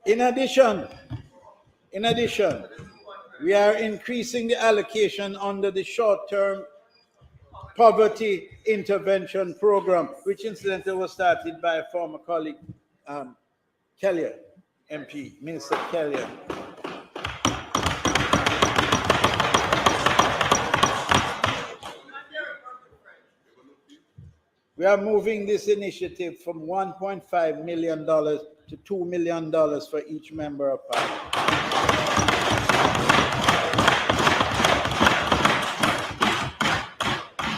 In addition, we are increasing the allocation under the short-term poverty intervention program, which incidentally was started by a former colleague, Kelly, MP, Minister Kelly. We are moving this initiative from $1.5 million to $2 million for each member of Parliament.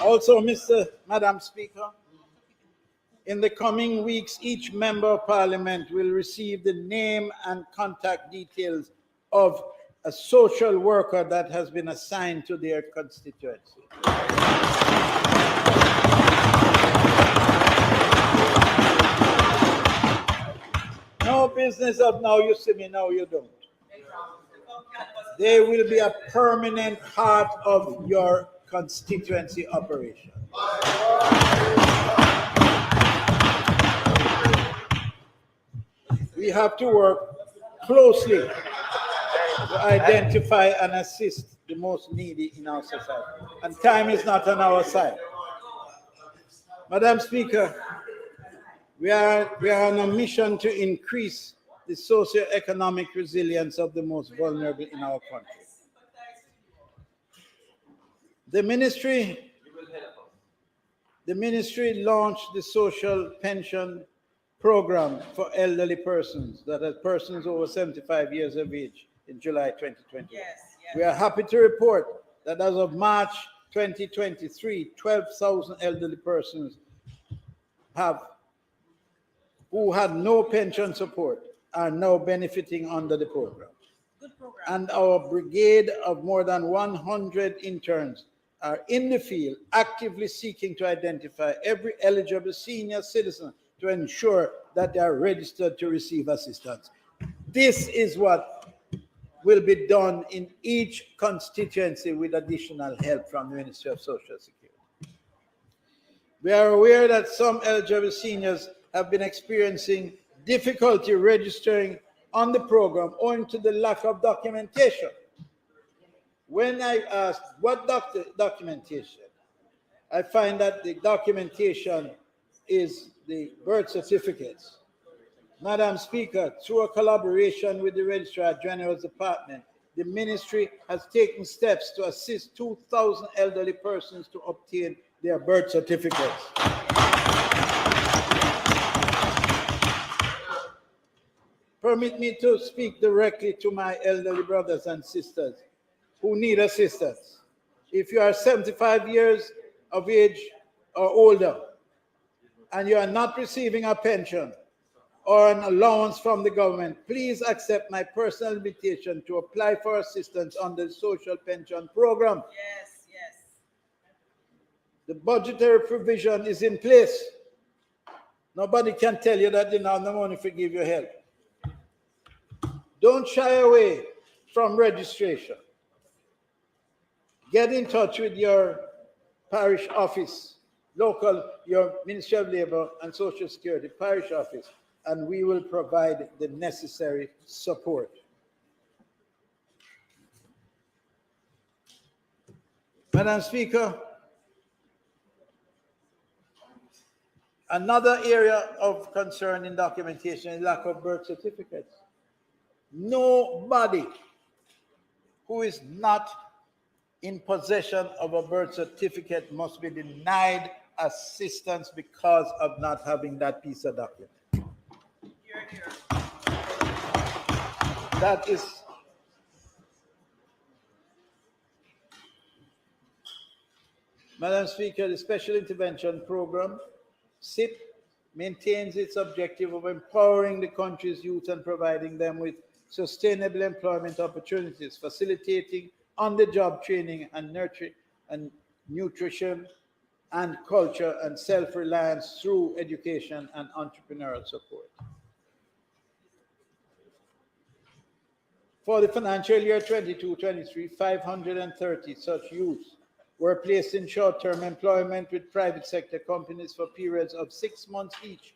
Also, Madam Speaker, in the coming weeks, each member of Parliament will receive the name and contact details of a social worker that has been assigned to their constituency. No business of now you see me, now you don't. They will be a permanent part of your constituency operation. We have to work closely to identify and assist the most needy in our society. And time is not on our side. Madam Speaker, we are on a mission to increase the socio-economic resilience of the most vulnerable in our country. The ministry launched the social pension program for elderly persons, that are persons over 75 years of age, in July 2020. Yes, yes. We are happy to report that as of March 2023, 12,000 elderly persons who had no pension support are now benefiting under the program. Good program. And our brigade of more than 100 interns are in the field actively seeking to identify every eligible senior citizen to ensure that they are registered to receive assistance. This is what will be done in each constituency with additional help from the Ministry of Social Security. We are aware that some eligible seniors have been experiencing difficulty registering on the program owing to the lack of documentation. When I asked what documentation, I find that the documentation is the birth certificates. Madam Speaker, through a collaboration with the Registrar General's Department, the ministry has taken steps to assist 2,000 elderly persons to obtain their birth certificates. Permit me to speak directly to my elderly brothers and sisters who need assistance. If you are 75 years of age or older and you are not receiving a pension or an allowance from the government, please accept my personal invitation to apply for assistance under the social pension program. Yes, yes. The budgetary provision is in place. Nobody can tell you that they don't have no money to give you help. Don't shy away from registration. Get in touch with your parish office, your Ministry of Labor and Social Security parish office, and we will provide the necessary support. Madam Speaker, another area of concern in documentation is lack of birth certificates. Nobody who is not in possession of a birth certificate must be denied assistance because of not having that piece of document. Here, here. That is Madam Speaker, the Special Intervention Program, SIP, maintains its objective of empowering the country's youth and providing them with sustainable employment opportunities, facilitating on-the-job training and nurturing and nutrition and culture and self-reliance through education and entrepreneurial support. For the financial year 22-23, 530 such youths were placed in short-term employment with private sector companies for periods of 6 months each,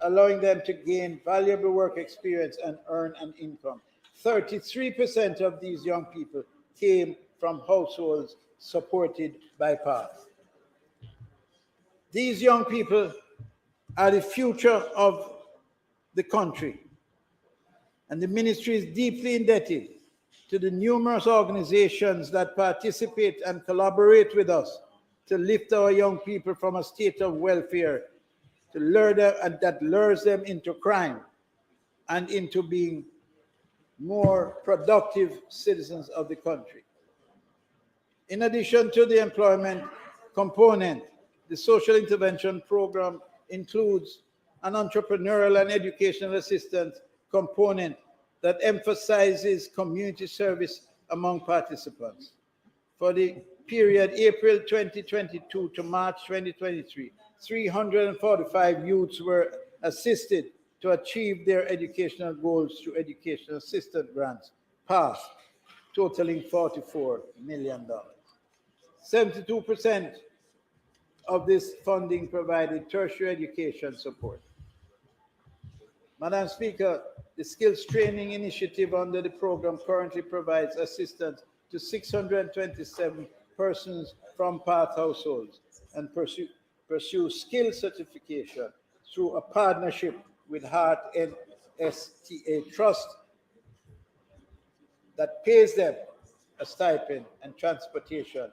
allowing them to gain valuable work experience and earn an income. 33% of these young people came from households supported by PATH. These young people are the future of the country, and the ministry is deeply indebted to the numerous organizations that participate and collaborate with us to lift our young people from a state of welfare to lure them, and that lures them into crime and into being more productive citizens of the country. In addition to the employment component, the social intervention program includes an entrepreneurial and educational assistance component that emphasizes community service among participants. For the period April 2022 to March 2023, 345 youths were assisted to achieve their educational goals through education assistance grants, PASS, totaling $44 million. 72% of this funding provided tertiary education support. Madam Speaker, The skills training initiative under the program currently provides assistance to 627 persons from path households and pursue skill certification through a partnership with Heart NSTA Trust that pays them a stipend and transportation.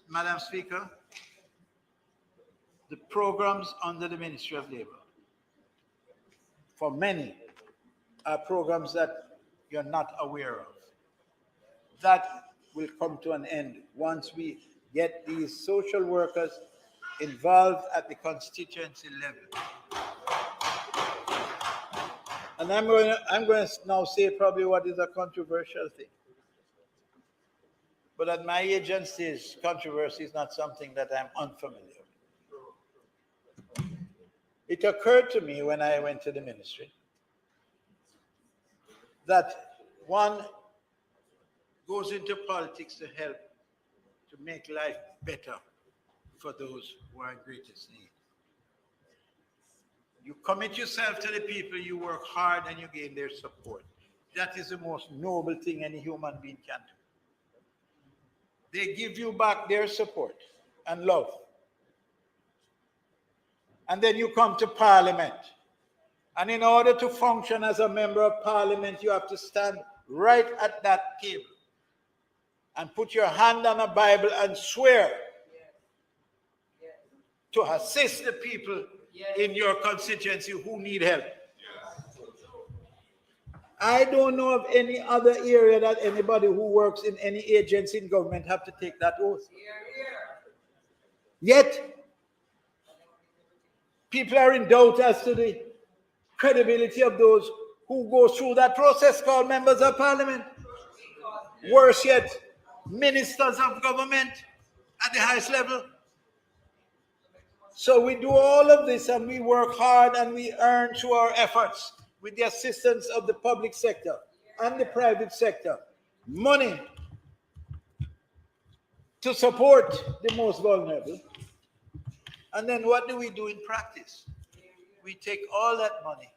Madam Speaker, the programs under the Ministry of Labor, for many, are programs that you're not aware of. That will come to an end once we get these social workers involved at the constituency level. And I'm going to now say probably what is a controversial thing. But at my age and stage, controversy is not something that I'm unfamiliar with. It occurred to me when I went to the ministry that one goes into politics to help to make life better for those who are in greatest need. You commit yourself to the people, you work hard, and you gain their support. That is the most noble thing any human being can do. They give you back their support and love. And then you come to Parliament. And in order to function as a member of Parliament, you have to stand right at that table and put your hand on a Bible and swear to assist the people in your constituency who need help. I don't know of any other area that anybody who works in any agency in government have to take that oath. Yet, people are in doubt as to the credibility of those who go through that process called members of Parliament. Worse yet, ministers of government at the highest level. So we do all of this and we work hard and we earn through our efforts with the assistance of the public sector and the private sector money to support the most vulnerable. And then what do we do in practice? We take all that money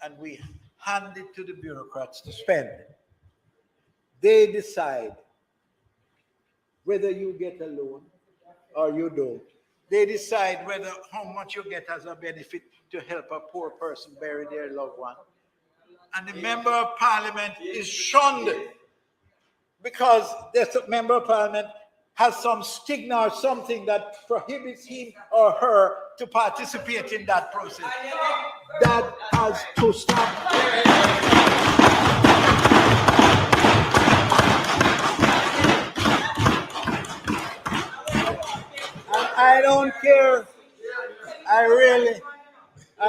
and we hand it to the bureaucrats to spend. They decide whether you get a loan or you don't. They decide whether how much you get as a benefit to help a poor person bury their loved one. And the member of Parliament is shunned because the member of Parliament has some stigma or something that prohibits him or her to participate in that process. That has to stop. I don't care. I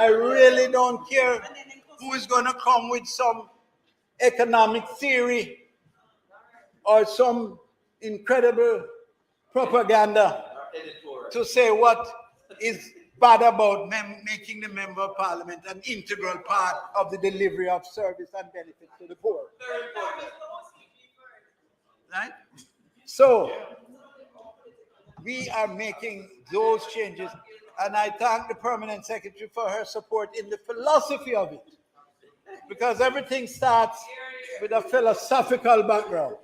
really don't care who is going to come with some economic theory or some incredible propaganda to say what is bad about making the member of Parliament an integral part of the delivery of service and benefits to the poor. Right? So, we are making those changes, and I thank the Permanent Secretary for her support in the philosophy of it, because everything starts with a philosophical background.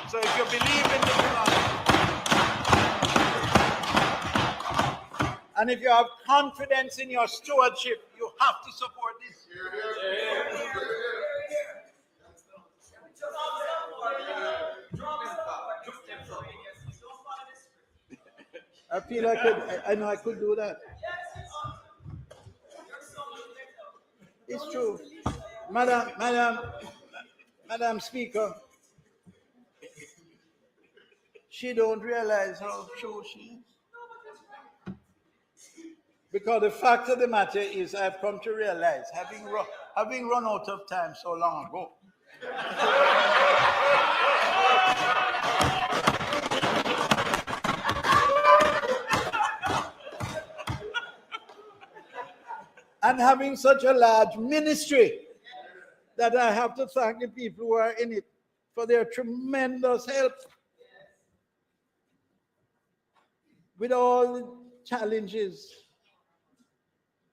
So if you believe in the philosophy, and if you have confidence in your stewardship, you have to support this. I feel I know I could do that. It's true. Madam Speaker, she don't realize how true she is. Because the fact of the matter is I've come to realize, having run out of time so long ago, and having such a large ministry, that I have to thank the people who are in it for their tremendous help with all the challenges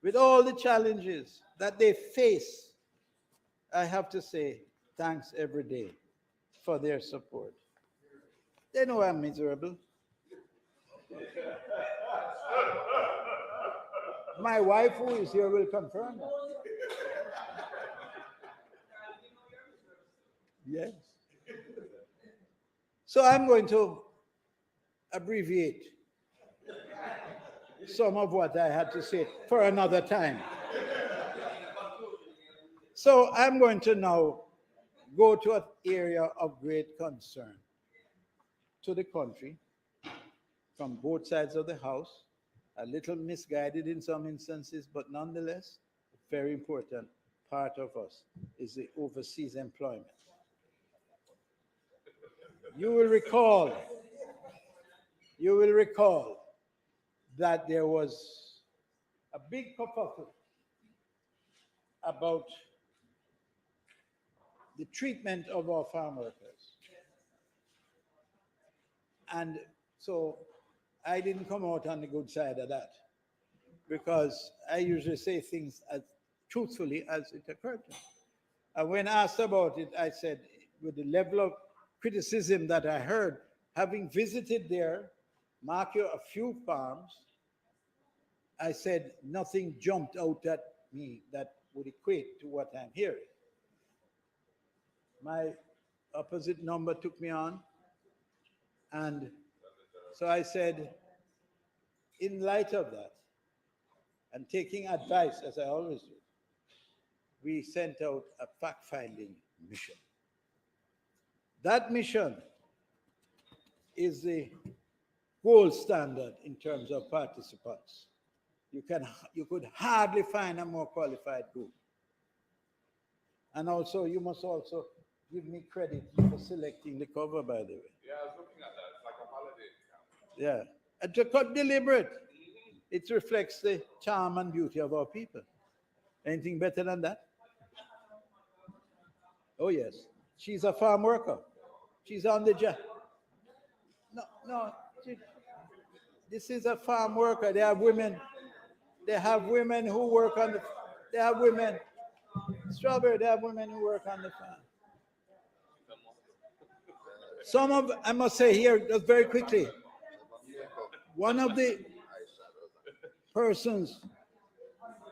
with all the challenges that they face, I have to say thanks every day for their support. They know I'm miserable. My wife, who is here, will confirm that. Yes. So I'm going to abbreviate some of what I had to say for another time. So I'm going to now go to an area of great concern to the country from both sides of the House, a little misguided in some instances, but nonetheless, a very important part of us is the overseas employment. You will recall that there was a big kerfuffle about the treatment of our farm workers. And so I didn't come out on the good side of that, because I usually say things as truthfully as it occurred to me. And when asked about it, I said, with the level of criticism that I heard, having visited there, mark you a few farms, I said nothing jumped out at me that would equate to what I'm hearing. My opposite number took me on, and so I said, in light of that, and taking advice, as I always do, we sent out a fact-finding mission. That mission is the gold standard in terms of participants. You could hardly find a more qualified group. And also, you must also give me credit for selecting the cover, by the way. Yeah, I was looking at that. It's like a holiday camp. Yeah, and to cut deliberate. It reflects the charm and beauty of our people. Anything better than that? Oh yes, she's a farm worker. She's on the job. No, this is a farm worker. They have women. They have women who work on the. They have women. Strawberry. They have women who work on the farm. Some of, I must say here, just very quickly, one of the persons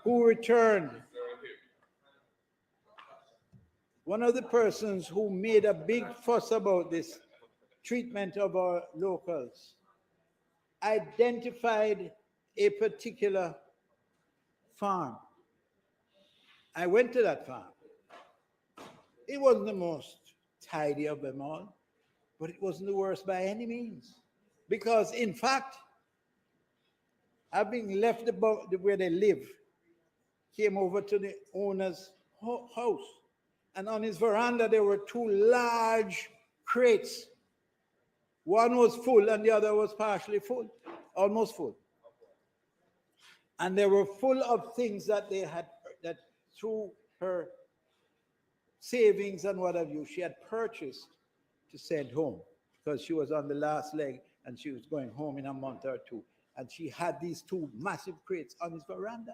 who returned, one of the persons who made a big fuss about this treatment of our locals, identified a particular farm. I went to that farm. It wasn't the most tidy of them all, but it wasn't the worst by any means. Because in fact, having left where they live, came over to the owner's house. And on his veranda, there were two large crates. One was full and the other was partially full, almost full. And they were full of things that they had, that through her savings and what have you, she had purchased to send home, because she was on the last leg and she was going home in a month or two. And she had these two massive crates on his veranda.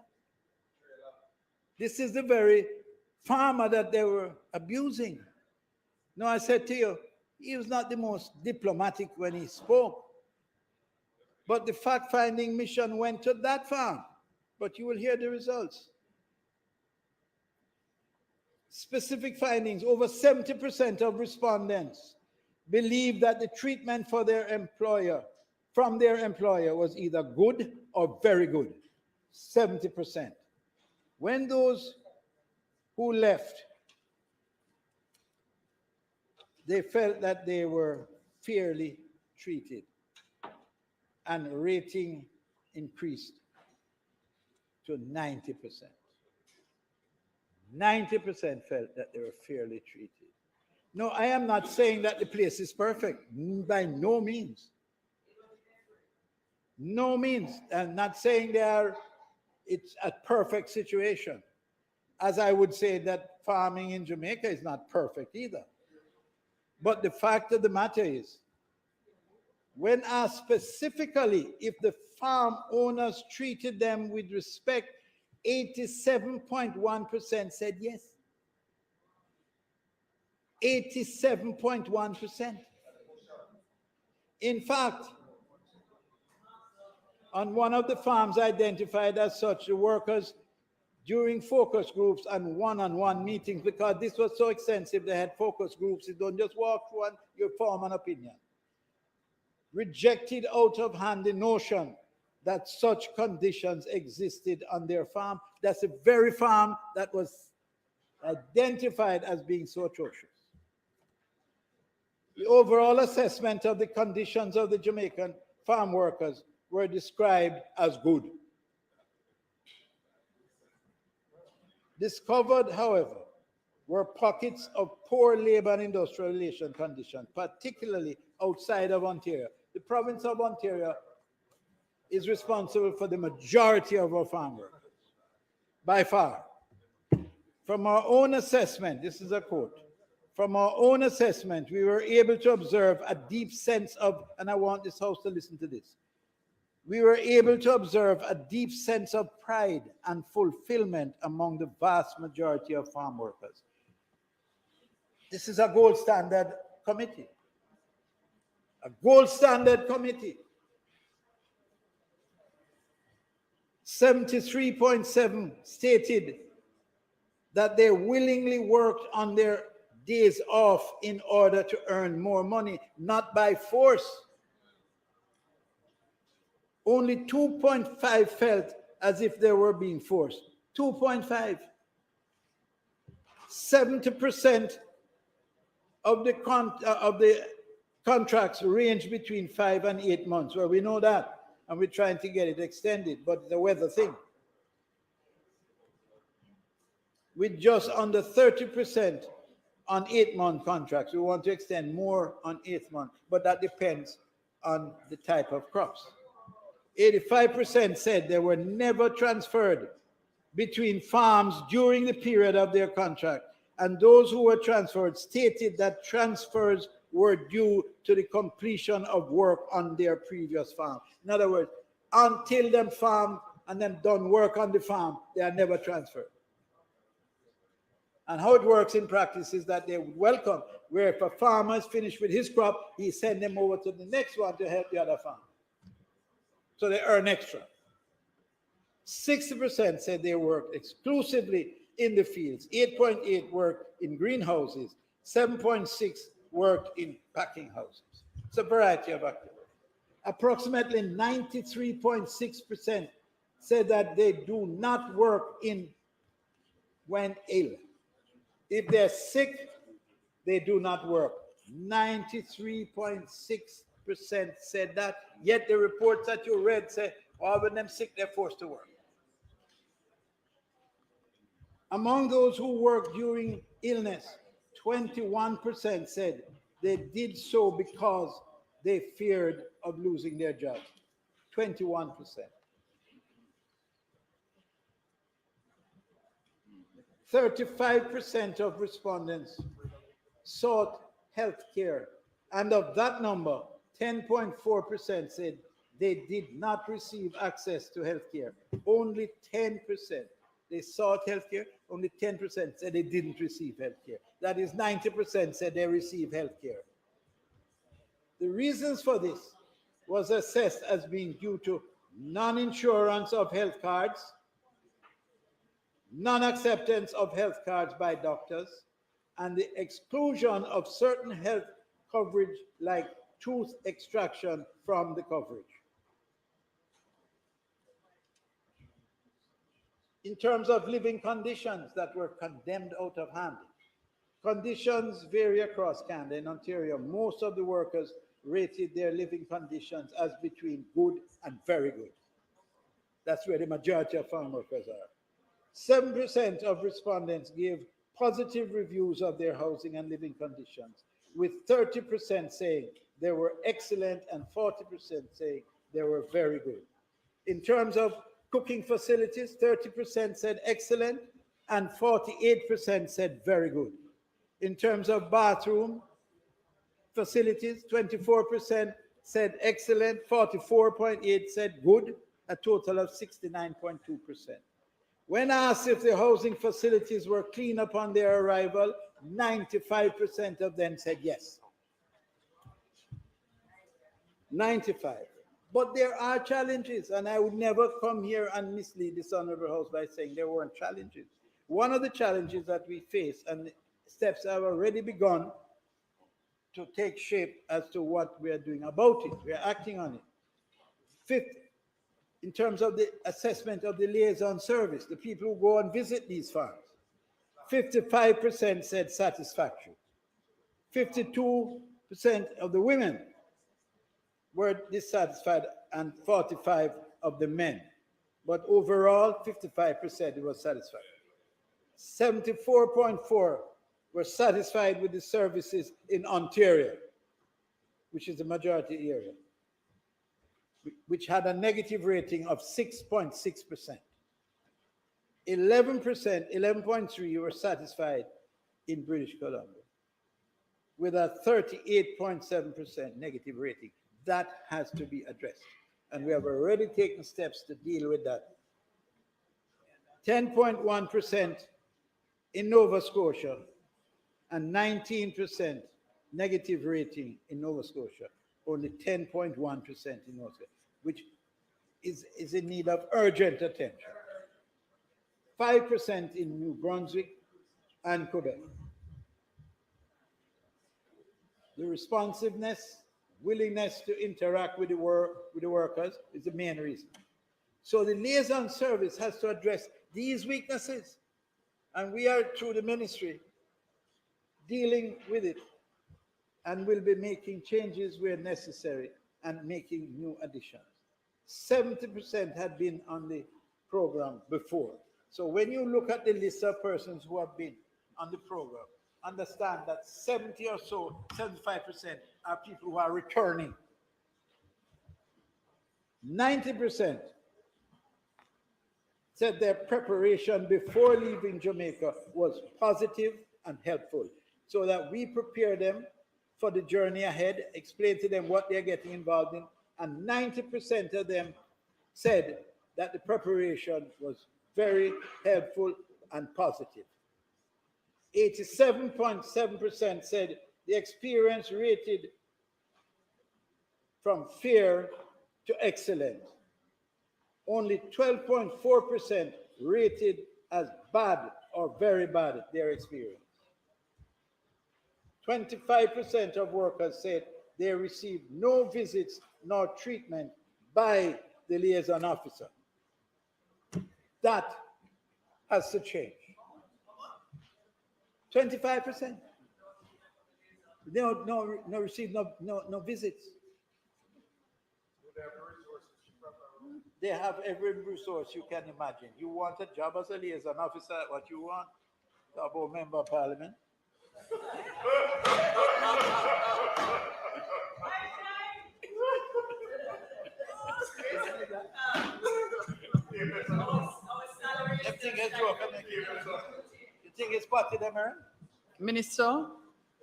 This is the very farmer that they were abusing. No, I said to you, he was not the most diplomatic when he spoke. But the fact-finding mission went to that farm. But you will hear the results. Specific findings: over 70% of respondents believe that the treatment for from their employer was either good or very good. 70%. When those who left, they felt that they were fairly treated, and rating increased to 90%. 90% felt that they were fairly treated. No, I am not saying that the place is perfect. By no means. No means. I'm not saying it's a perfect situation. As I would say that farming in Jamaica is not perfect either. But the fact of the matter is, when asked specifically if the farm owners treated them with respect 87.1% said yes. 87.1%. In fact, on one of the farms identified as such, the workers during focus groups and one-on-one meetings, because this was so extensive, they had focus groups. You don't just walk through and you form an opinion. Rejected out of hand the notion that such conditions existed on their farm. That's the very farm that was identified as being so atrocious. The overall assessment of the conditions of the Jamaican farm workers were described as good. Discovered, however, were pockets of poor labor and industrial relation conditions, particularly outside of Ontario. The province of Ontario is responsible for the majority of our farm workers, by far. From our own assessment, this is a quote, from our own assessment, we were able to observe a deep sense of, and I want this house to listen to this, we were able to observe a deep sense of pride and fulfillment among the vast majority of farm workers. This is a gold standard committee. A gold standard committee. 73.7% stated that they willingly worked on their days off in order to earn more money, not by force. Only 2.5% felt as if they were being forced. 2.5%. 70% of the contracts range between 5 and 8 months. Well, we know that, and we're trying to get it extended, but the weather thing. With just under 30% on 8-month contracts. We want to extend more on 8th month, but that depends on the type of crops. 85% said they were never transferred between farms during the period of their contract, and those who were transferred stated that transfers were due to the completion of work on their previous farm. In other words, until them farm and them done work on the farm, they are never transferred. And how it works in practice is that they would welcome, where if a farmer is finished with his crop, he send them over to the next one to help the other farm. So they earn extra. 60% said they worked exclusively in the fields. 8.8% worked in greenhouses. 7.6% worked in packing houses. It's a variety of activities. Approximately 93.6% said that they do not work when ill. If they're sick, they do not work. 93.6% said that, yet the reports that you read say, oh, when they're sick, they're forced to work. Among those who worked during illness, 21% said they did so because they feared of losing their jobs. 21%. 35% of respondents sought health care, and of that number, 10.4% said they did not receive access to health care. Only 10%. They sought health care, only 10% said they didn't receive health care. That is 90% said they received health care. The reasons for this was assessed as being due to non-insurance of health cards, non-acceptance of health cards by doctors, and the exclusion of certain health coverage like tooth extraction from the coverage. In terms of living conditions that were condemned out of hand, conditions vary across Canada. In Ontario, most of the workers rated their living conditions as between good and very good. That's where the majority of farm workers are. 7% of respondents gave positive reviews of their housing and living conditions, with 30% saying they were excellent and 40% saying they were very good. In terms of cooking facilities, 30% said excellent and 48% said very good. In terms of bathroom facilities, 24% said excellent, 44.8% said good, a total of 69.2%. When asked if the housing facilities were clean upon their arrival, 95% of them said yes. 95. But there are challenges, and I would never come here and mislead this honorable house by saying there weren't challenges. One of the challenges that we face, and steps have already begun to take shape as to what we are doing about it. We are acting on it. Fifth, in terms of the assessment of the liaison service, the people who go and visit these farms, 55% said satisfactory. 52% of the women were dissatisfied and 45% of the men. But overall, 55% was satisfied. 74.4% were satisfied with the services in Ontario, which is the majority area, which had a negative rating of 6.6%. 11.3% were satisfied in British Columbia, with a 38.7% negative rating. That has to be addressed, and we have already taken steps to deal with that. 10.1% in Nova Scotia and 19% negative rating in Nova Scotia, only 10.1% in Nova Scotia, which is in need of urgent attention. 5% in New Brunswick and Quebec. The responsiveness, willingness to interact with the workers is the main reason. So the liaison service has to address these weaknesses, and we are, through the ministry, dealing with it, and will be making changes where necessary and making new additions. 70% had been on the program before. So when you look at the list of persons who have been on the program, understand that 70 or so, 75% are people who are returning. 90% said their preparation before leaving Jamaica was positive and helpful, so that we prepare them for the journey ahead, explain to them what they're getting involved in, and 90% of them said that the preparation was very helpful and positive. 87.7% said the experience rated from fair to excellent. Only 12.4% rated as bad or very bad their experience. 25% of workers said they received no visits nor treatment by the liaison officer. That has to change. 25%. No receive no visits. They have every resource you can imagine. You want a job as a liaison officer, what you want? Talk about member of parliament. You think it's part of them, man? Minister,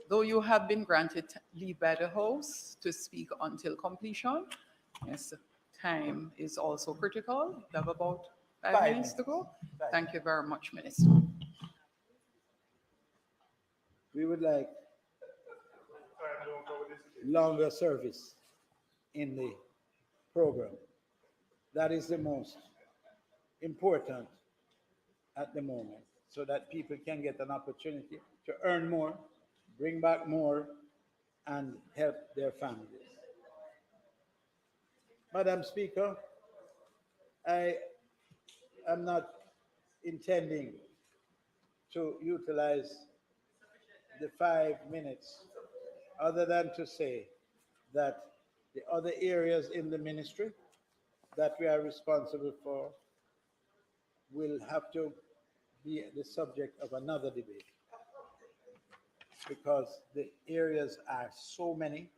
though you have been granted leave by the House to speak until completion, yes, time is also critical. We have about 5 minutes to go. Thank you very much, Minister. We would like longer service in the program. That is the most important at the moment, so that people can get an opportunity to earn more, bring back more, and help their families. Madam Speaker, I am not intending to utilize the 5 minutes other than to say that the other areas in the ministry that we are responsible for will have to be the subject of another debate, because the areas are so many,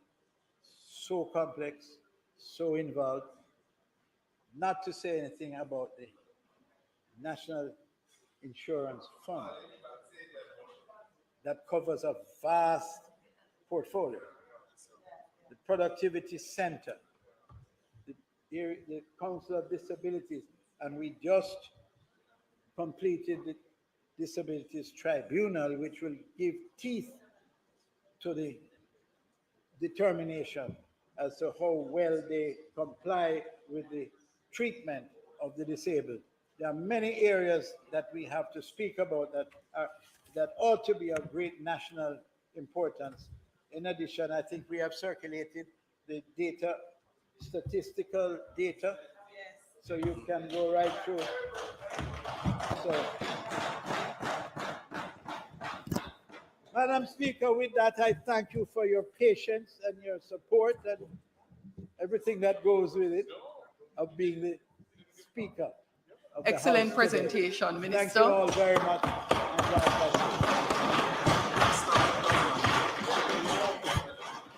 so complex, so involved, not to say anything about the National Insurance Fund that covers a vast portfolio, the Productivity Center, the Council of Disabilities, and we just completed the Disabilities Tribunal, which will give teeth to the determination as to how well they comply with the treatment of the disabled. There are many areas that we have to speak about that ought to be of great national importance. In addition, I think we have circulated the data, statistical data, so you can go right through. So, Madam Speaker, with that, I thank you for your patience and your support and everything that goes with it of being the Speaker of the Excellent House today. presentation, Minister. Thank you all very much. And God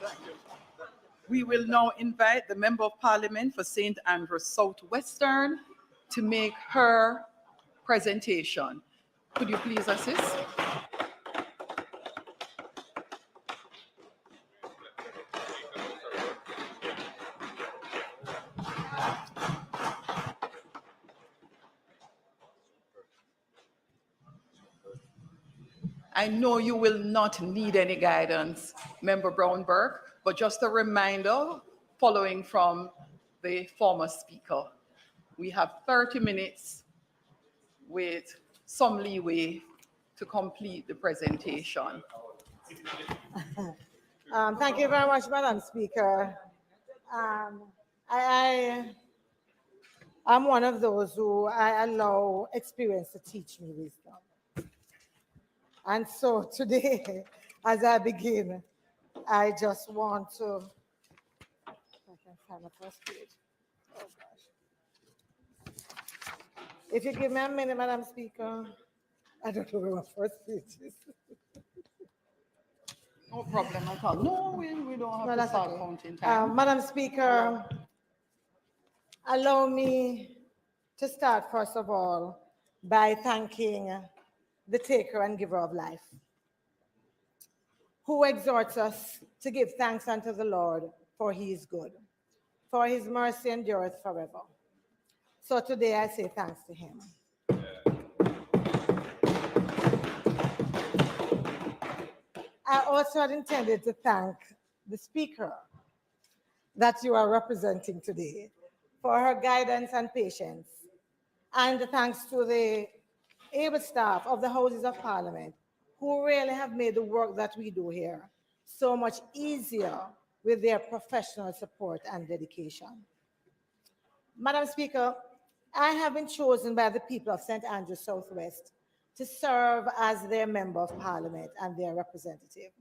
bless you. We will now invite the Member of Parliament for St. Andrews Southwestern to make her presentation. Could you please assist? I know you will not need any guidance, Member Brown-Burke, but just a reminder following from the former speaker. We have 30 minutes with some leeway to complete the presentation. Thank you very much, Madam Speaker. I'm one of those who I allow experience to teach me wisdom. And so today, as I begin, I just want to, if I can find my first page. Oh gosh. If you give me a minute, Madam Speaker, I don't know where my first page is. No problem at all. No, we don't have No, to that's start okay. counting time. Madam Speaker, allow me to start first of all by thanking the taker and giver of life, who exhorts us to give thanks unto the Lord, for he is good, for his mercy endureth forever. So today I say thanks to him. I also had intended to thank the speaker that you are representing today for her guidance and patience, and thanks to the able staff of the Houses of Parliament who really have made the work that we do here so much easier with their professional support and dedication. Madam Speaker, I have been chosen by the people of St. Andrews Southwest to serve as their Member of Parliament and their representative.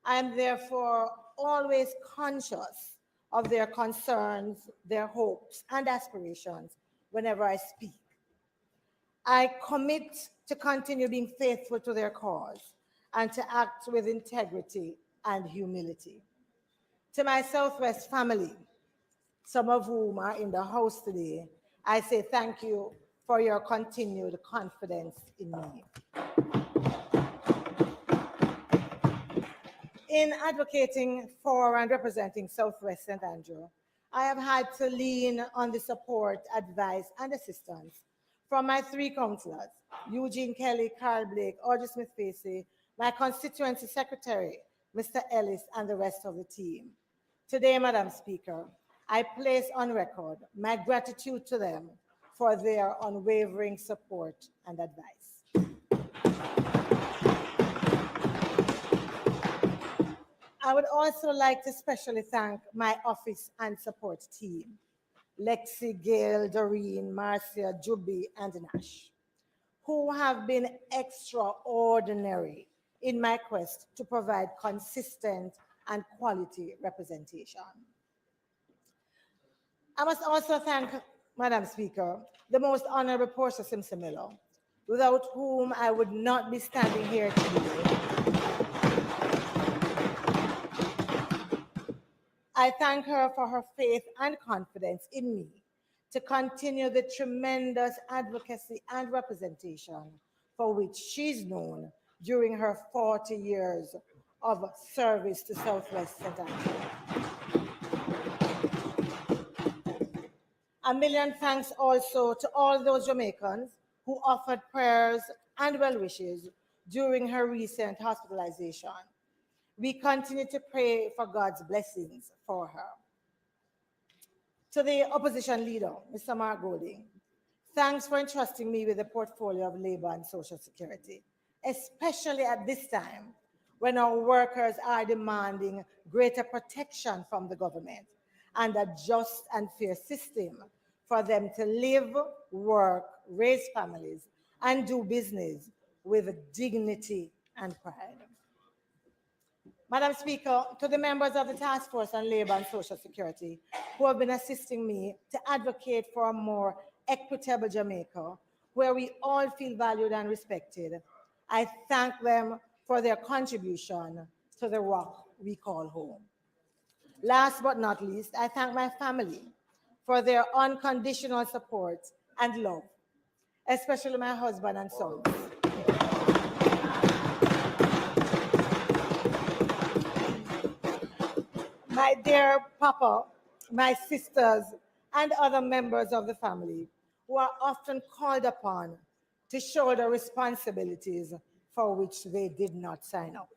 I am therefore always conscious of their concerns, their hopes, and aspirations whenever I speak. I commit to continue being faithful to their cause and to act with integrity and humility. To my Southwest family, some of whom are in the house today, I say thank you for your continued confidence in me. In advocating for and representing Southwest St. Andrew, I have had to lean on the support, advice, and assistance from my three councillors, Eugene Kelly, Carl Blake, Audrey Smith-Facey, my constituency secretary, Mr. Ellis, and the rest of the team. Today, Madam Speaker, I place on record my gratitude to them for their unwavering support and advice. I would also like to specially thank my office and support team, Lexi, Gail, Doreen, Marcia, Juby, and Nash, who have been extraordinary in my quest to provide consistent and quality representation. I must also thank, Madam Speaker, the Most Honorable Portia Simpson Miller, without whom I would not be standing here today. I thank her for her faith and confidence in me to continue the tremendous advocacy and representation for which she's known during her 40 years of service to Southwest St. Andrews. A million thanks also to all those Jamaicans who offered prayers and well wishes during her recent hospitalization. We continue to pray for God's blessings for her. To the opposition leader, Mr. Mark Golding, thanks for entrusting me with the portfolio of labor and social security, especially at this time when our workers are demanding greater protection from the government and a just and fair system for them to live, work, raise families, and do business with dignity and pride. Madam Speaker, to the members of the Task Force on Labor and Social Security who have been assisting me to advocate for a more equitable Jamaica, where we all feel valued and respected, I thank them for their contribution to the rock we call home. Last but not least, I thank my family for their unconditional support and love, especially my husband and sons. My dear Papa, my sisters, and other members of the family who are often called upon to shoulder responsibilities for which they did not sign up.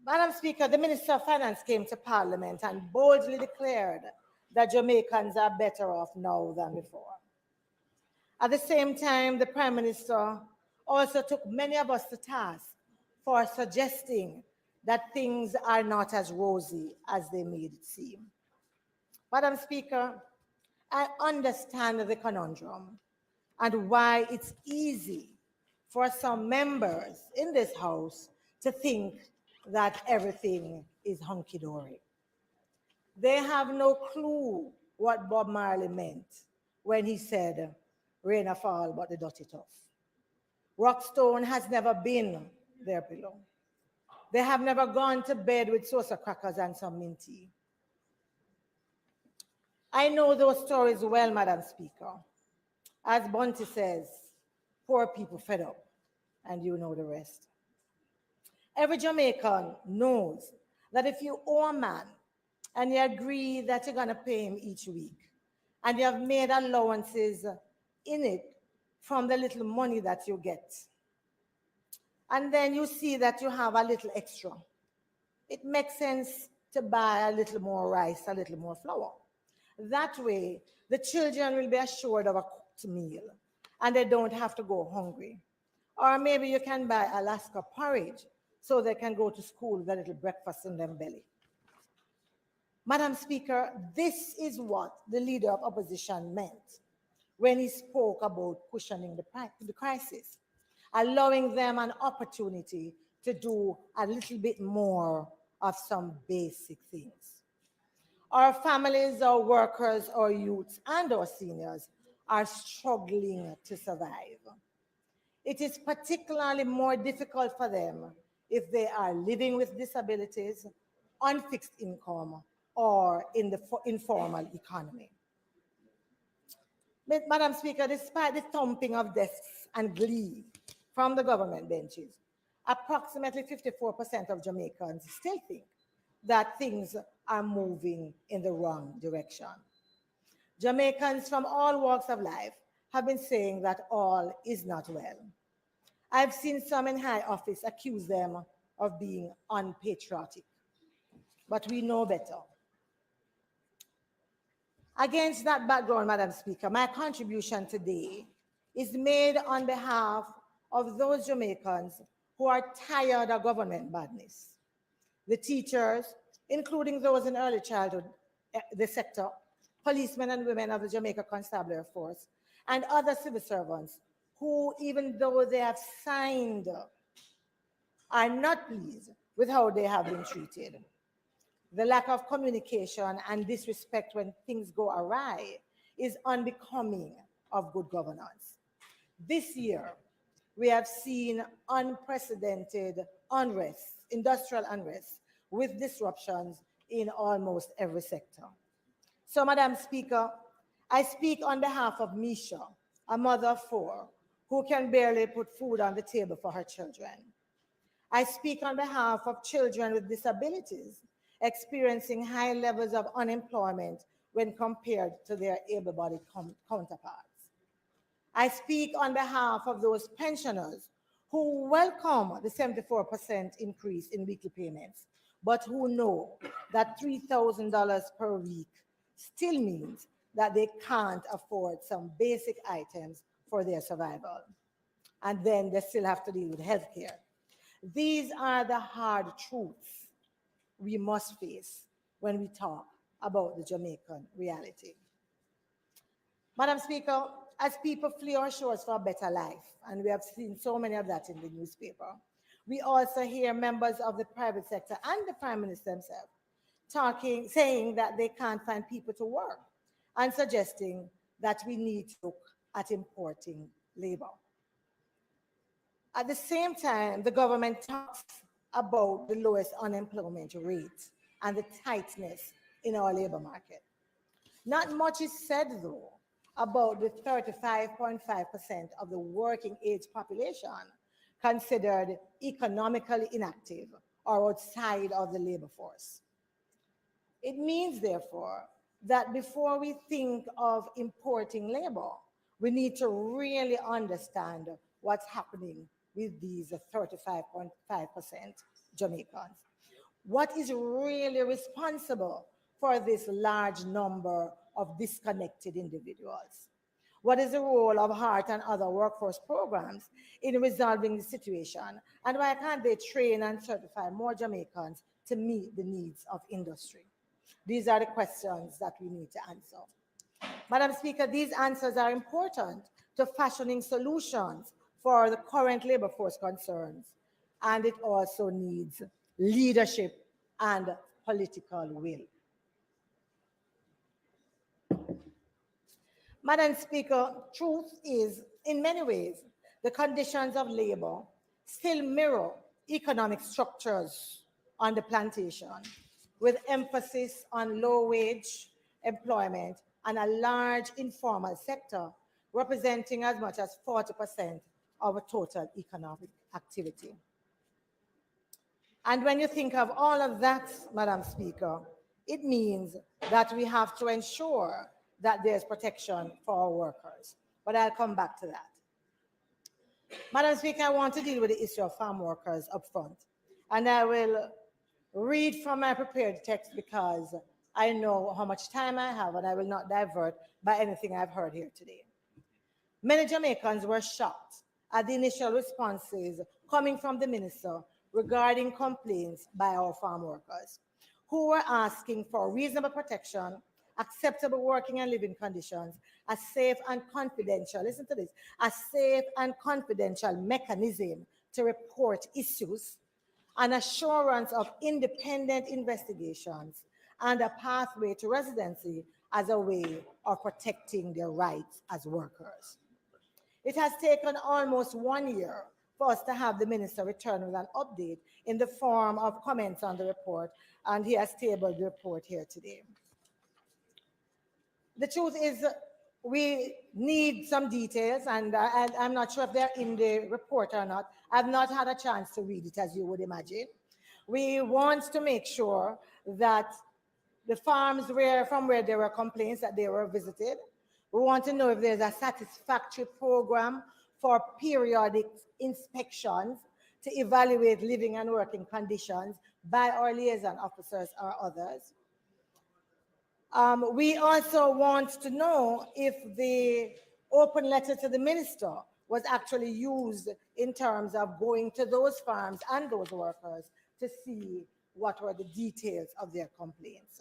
Madam Speaker, the Minister of Finance came to Parliament and boldly declared that Jamaicans are better off now than before. At the same time, the Prime Minister also took many of us to task for suggesting that things are not as rosy as they made it seem. Madam Speaker, I understand the conundrum and why it's easy for some members in this House to think that everything is hunky-dory. They have no clue what Bob Marley meant when he said, "Rain a fall, but the dust it off." Rockstone has never been their pillow. They have never gone to bed with saucer crackers and some mint tea. I know those stories well, Madam Speaker. As Bunty says, poor people fed up, and you know the rest. Every Jamaican knows that if you owe a man and you agree that you're going to pay him each week, and you have made allowances in it from the little money that you get, and then you see that you have a little extra, it makes sense to buy a little more rice, a little more flour. That way, the children will be assured of a cooked meal and they don't have to go hungry. Or maybe you can buy Alaska porridge so they can go to school with a little breakfast in their belly. Madam Speaker, this is what the leader of opposition meant when he spoke about cushioning the crisis, allowing them an opportunity to do a little bit more of some basic things. Our families, our workers, our youths, and our seniors are struggling to survive. It is particularly more difficult for them if they are living with disabilities, on fixed income, or in the informal economy. Madam Speaker, despite the thumping of desks and glee from the government benches, approximately 54% of Jamaicans still think that things are moving in the wrong direction. Jamaicans from all walks of life have been saying that all is not well. I've seen some in high office accuse them of being unpatriotic, but we know better. Against that background, Madam Speaker, my contribution today is made on behalf of those Jamaicans who are tired of government badness. The teachers, including those in early childhood, the sector, policemen and women of the Jamaica Constabulary Force, and other civil servants who, even though they have signed, are not pleased with how they have been treated. The lack of communication and disrespect when things go awry is unbecoming of good governance. This year, we have seen unprecedented unrest, industrial unrest, with disruptions in almost every sector. So, Madam Speaker, I speak on behalf of Misha, a mother of 4, who can barely put food on the table for her children. I speak on behalf of children with disabilities experiencing high levels of unemployment when compared to their able-bodied counterparts. I speak on behalf of those pensioners who welcome the 74% increase in weekly payments, but who know that $3,000 per week still means that they can't afford some basic items for their survival. And then they still have to deal with healthcare. These are the hard truths we must face when we talk about the Jamaican reality. Madam Speaker, as people flee our shores for a better life, and we have seen so many of that in the newspaper, we also hear members of the private sector and the Prime Minister himself saying that they can't find people to work and suggesting that we need to look at importing labor. At the same time, the government talks about the lowest unemployment rate and the tightness in our labor market. Not much is said, though, about the 35.5% of the working age population considered economically inactive or outside of the labor force. It means, therefore, that before we think of importing labor, we need to really understand what's happening with these 35.5% Jamaicans. What is really responsible for this large number of disconnected individuals? What is the role of HEART and other workforce programs in resolving the situation? And why can't they train and certify more Jamaicans to meet the needs of industry? These are the questions that we need to answer. Madam Speaker, these answers are important to fashioning solutions for the current labor force concerns, and it also needs leadership and political will. Madam Speaker, truth is, in many ways, the conditions of labor still mirror economic structures on the plantation, with emphasis on low-wage employment and a large informal sector representing as much as 40% of total economic activity. And when you think of all of that, Madam Speaker, it means that we have to ensure that there's protection for our workers. But I'll come back to that. Madam Speaker, I want to deal with the issue of farm workers up front. And I will read from my prepared text because I know how much time I have and I will not divert by anything I've heard here today. Many Jamaicans were shocked at the initial responses coming from the minister regarding complaints by our farm workers, who were asking for reasonable protection, acceptable working and living conditions, a safe and confidential, listen to this, a safe and confidential mechanism to report issues, an assurance of independent investigations, and a pathway to residency as a way of protecting their rights as workers. It has taken almost 1 year for us to have the minister return with an update in the form of comments on the report, and he has tabled the report here today. The truth is, we need some details, and I'm not sure if they're in the report or not. I've not had a chance to read it, as you would imagine. We want to make sure that the farms from where there were complaints that they were visited. We want to know if there's a satisfactory program for periodic inspections to evaluate living and working conditions by our liaison officers or others. We also want to know if the open letter to the minister was actually used in terms of going to those farms and those workers to see what were the details of their complaints.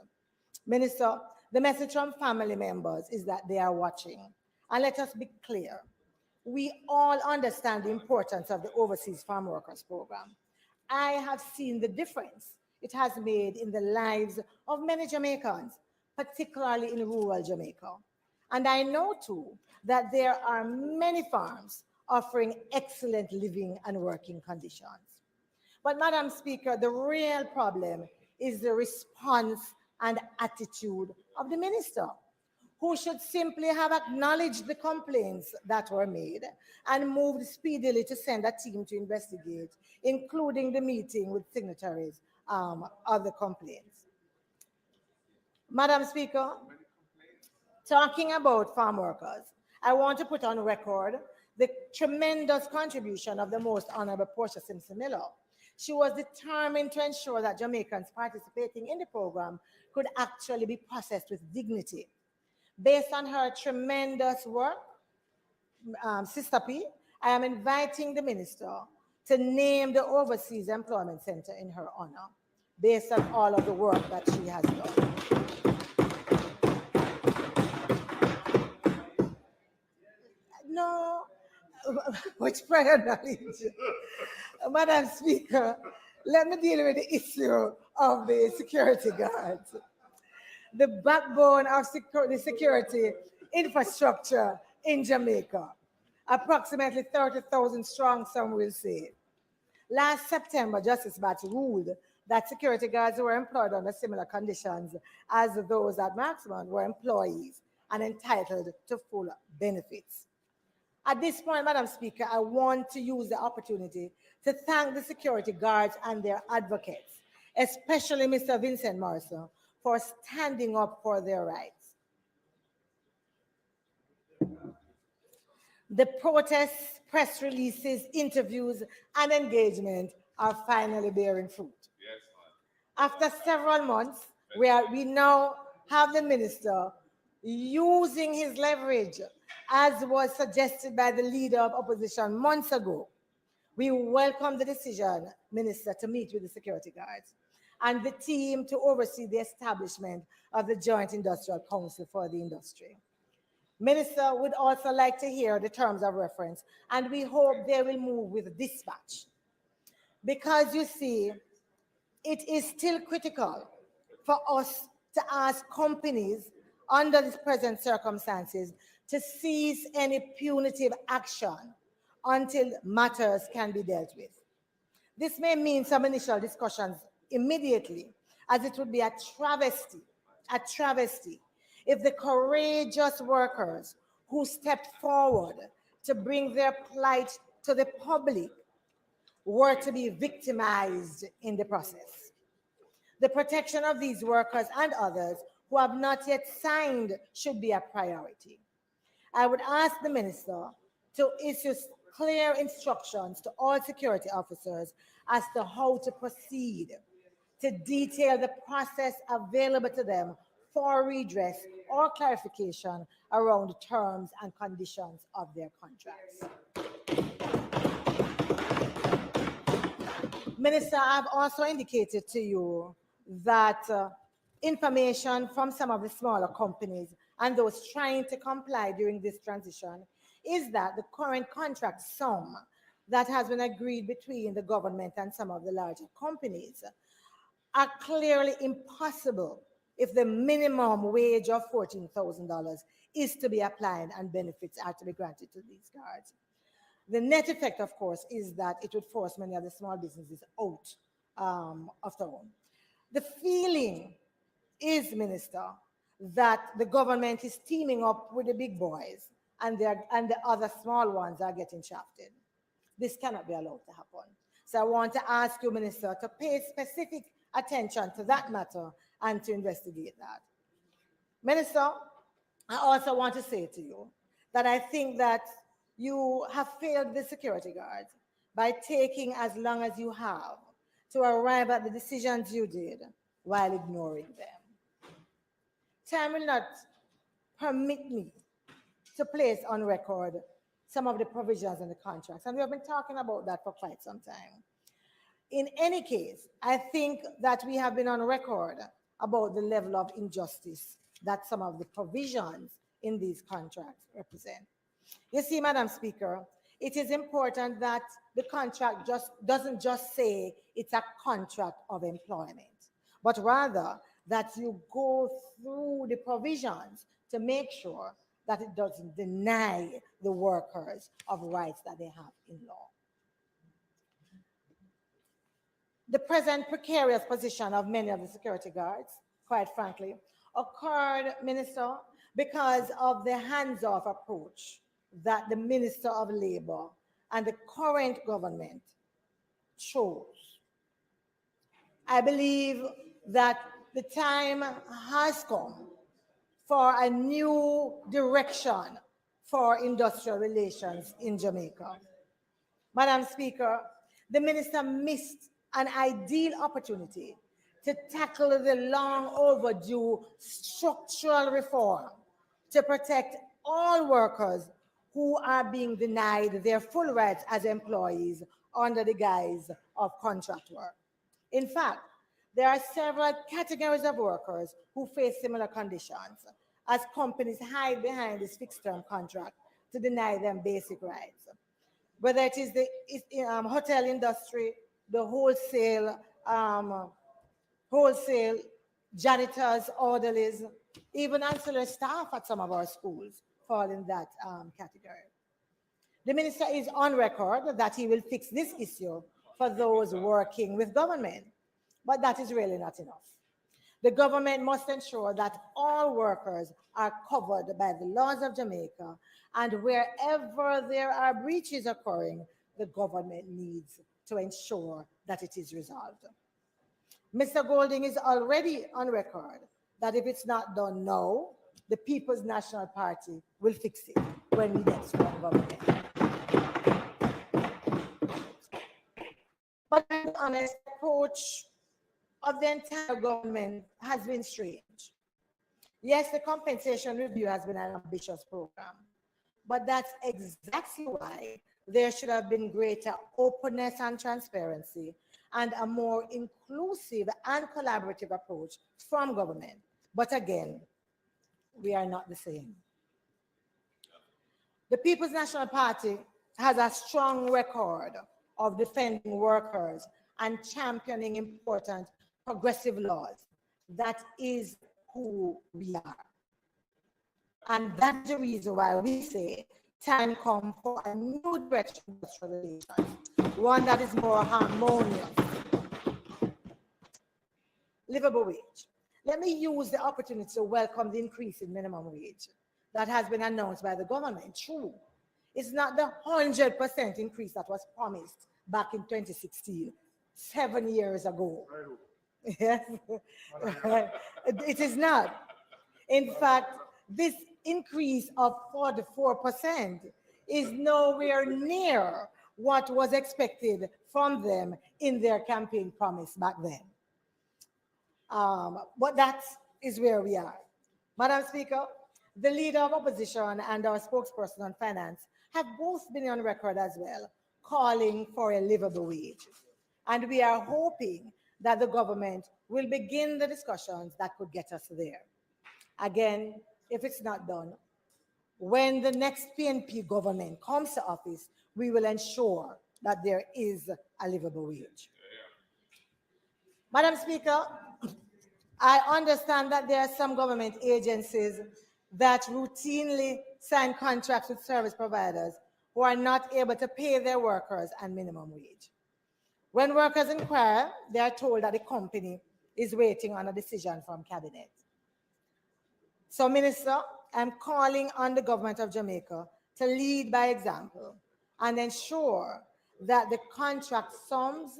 Minister, the message from family members is that they are watching. And let us be clear. We all understand the importance of the Overseas Farm Workers Program. I have seen the difference it has made in the lives of many Jamaicans, particularly in rural Jamaica. And I know too that there are many farms offering excellent living and working conditions. But Madam Speaker, the real problem is the response and attitude of the minister, who should simply have acknowledged the complaints that were made and moved speedily to send a team to investigate, including the meeting with signatories of the complaints. Madam Speaker, Talking about farm workers, I want to put on record the tremendous contribution of the most honorable Portia Simpson Miller. She was determined to ensure that Jamaicans participating in the program could actually be processed with dignity. Based on her tremendous work, Sister P, I am inviting the minister to name the Overseas Employment Center in her honor, based on all of the work that she has done. No, which prior knowledge? Madam Speaker, let me deal with the issue of the security guards. The backbone of the security infrastructure in Jamaica. Approximately 30,000 strong, some will say. Last September, Justice Batts ruled that security guards who were employed under similar conditions as those at Maximum were employees and entitled to full benefits. At this point, Madam Speaker, I want to use the opportunity to thank the security guards and their advocates, especially Mr. Vincent Morrison, for standing up for their rights. The protests, press releases, interviews, and engagement are finally bearing fruit. Yes, After several months, we now have the minister using his leverage, as was suggested by the leader of opposition months ago. We welcome the decision, Minister, to meet with the security guards and the team to oversee the establishment of the Joint Industrial Council for the industry. Minister would also like to hear the terms of reference, and we hope they will move with dispatch. Because you see, it is still critical for us to ask companies under the present circumstances to cease any punitive action until matters can be dealt with. This may mean some initial discussions immediately, as it would be a travesty if the courageous workers who stepped forward to bring their plight to the public were to be victimized in the process. The protection of these workers and others who have not yet signed should be a priority. I would ask the minister to issue clear instructions to all security officers as to how to proceed, to detail the process available to them for redress or clarification around the terms and conditions of their contracts. Minister, I've also indicated to you that information from some of the smaller companies and those trying to comply during this transition is that the current contract sum that has been agreed between the government and some of the larger companies are clearly impossible if the minimum wage of $14,000 is to be applied and benefits are to be granted to these guards. The net effect, of course, is that it would force many of the small businesses out of town. The feeling is, Minister, that the government is teaming up with the big boys and the other small ones are getting shafted. This cannot be allowed to happen. So I want to ask you, Minister, to pay specific attention to that matter and to investigate that. Minister, I also want to say to you that I think that you have failed the security guards by taking as long as you have to arrive at the decisions you did while ignoring them. Time will not permit me to place on record some of the provisions in the contracts, and we have been talking about that for quite some time. In any case, I think that we have been on record about the level of injustice that some of the provisions in these contracts represent. You see, Madam Speaker, it is important that the contract doesn't just say it's a contract of employment, but rather that you go through the provisions to make sure that it doesn't deny the workers of rights that they have in law. The present precarious position of many of the security guards, quite frankly, occurred, Minister, because of the hands-off approach that the Minister of Labor and the current government chose. I believe that the time has come for a new direction for industrial relations in Jamaica. Madam Speaker, the minister missed an ideal opportunity to tackle the long overdue structural reform to protect all workers who are being denied their full rights as employees under the guise of contract work. In fact, there are several categories of workers who face similar conditions as companies hide behind this fixed-term contract to deny them basic rights. Whether it is the hotel industry, the wholesale janitors, orderlies, even ancillary staff at some of our schools fall in that category. The minister is on record that he will fix this issue for those working with government, but that is really not enough. The government must ensure that all workers are covered by the laws of Jamaica, and wherever there are breaches occurring, the government needs to ensure that it is resolved. Mr. Golding is already on record that if it's not done now, the People's National Party will fix it when we get strong government. But the honest approach of the entire government has been strange. Yes, the compensation review has been an ambitious program, but that's exactly why there should have been greater openness and transparency and a more inclusive and collaborative approach from government. But again, we are not the same. The People's National Party has a strong record of defending workers and championing important progressive laws. That is who we are. And that's the reason why we say time comes for a new direction of industrial relations, one that is more harmonious. Livable wage. Let me use the opportunity to welcome the increase in minimum wage that has been announced by the government. True, it's not the 100% increase that was promised back in 2016, 7 years ago. Yes, it is not. In fact, this increase of 44% is nowhere near what was expected from them in their campaign promise back then. But that is where we are. Madam Speaker, the leader of opposition and our spokesperson on finance have both been on record as well, calling for a livable wage. And we are hoping that the government will begin the discussions that could get us there. Again, if it's not done, when the next PNP government comes to office, we will ensure that there is a livable wage. Madam Speaker, I understand that there are some government agencies that routinely sign contracts with service providers who are not able to pay their workers a minimum wage. When workers inquire, they are told that the company is waiting on a decision from cabinet. So, Minister, I'm calling on the government of Jamaica to lead by example and ensure that the contract sums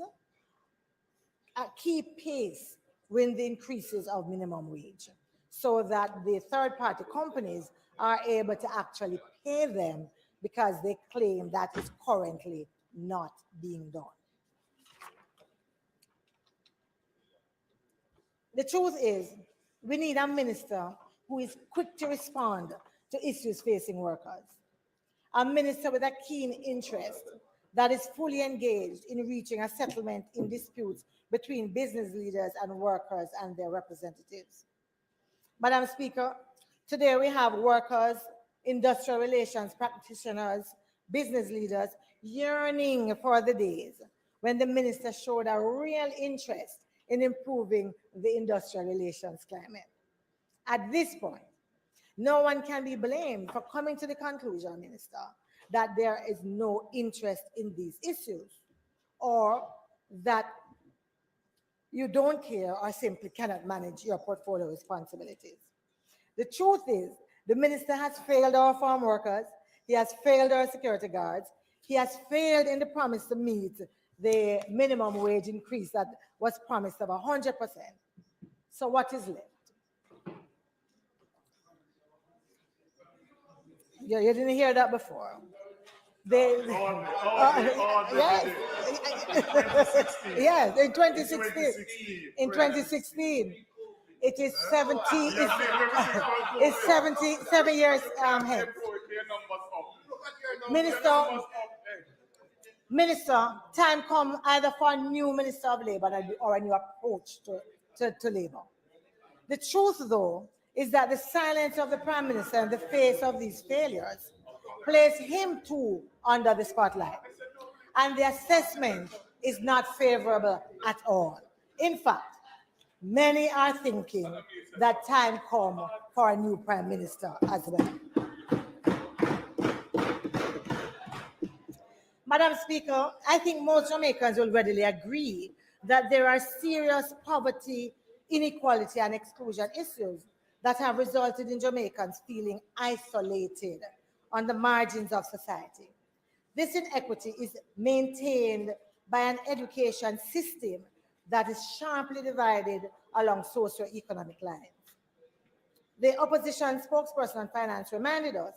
keep pace with the increases of minimum wage, so that the third-party companies are able to actually pay them because they claim that is currently not being done. The truth is, we need a minister who is quick to respond to issues facing workers, a minister with a keen interest that is fully engaged in reaching a settlement in disputes between business leaders and workers and their representatives. Madam Speaker, today we have workers, industrial relations practitioners, business leaders yearning for the days when the minister showed a real interest in improving the industrial relations climate. At this point, no one can be blamed for coming to the conclusion, Minister, that there is no interest in these issues, or that you don't care or simply cannot manage your portfolio responsibilities. The truth is, the minister has failed our farm workers, he has failed our security guards, he has failed in the promise to meet the minimum wage increase that was promised of 100%. So what is left? Yeah, you didn't hear that before. They, yes, yes, in 2016. In 2016, it is 70. It's 77 years hence. Minister, time come either for a new Minister of Labour or a new approach to Labour. The truth, though, is that the silence of the Prime Minister in the face of these failures place him too under the spotlight. And the assessment is not favorable at all. In fact, many are thinking that time come for a new Prime Minister as well. Madam Speaker, I think most Jamaicans will readily agree that there are serious poverty, inequality, and exclusion issues that have resulted in Jamaicans feeling isolated on the margins of society. This inequity is maintained by an education system that is sharply divided along socio-economic lines. The opposition spokesperson on finance reminded us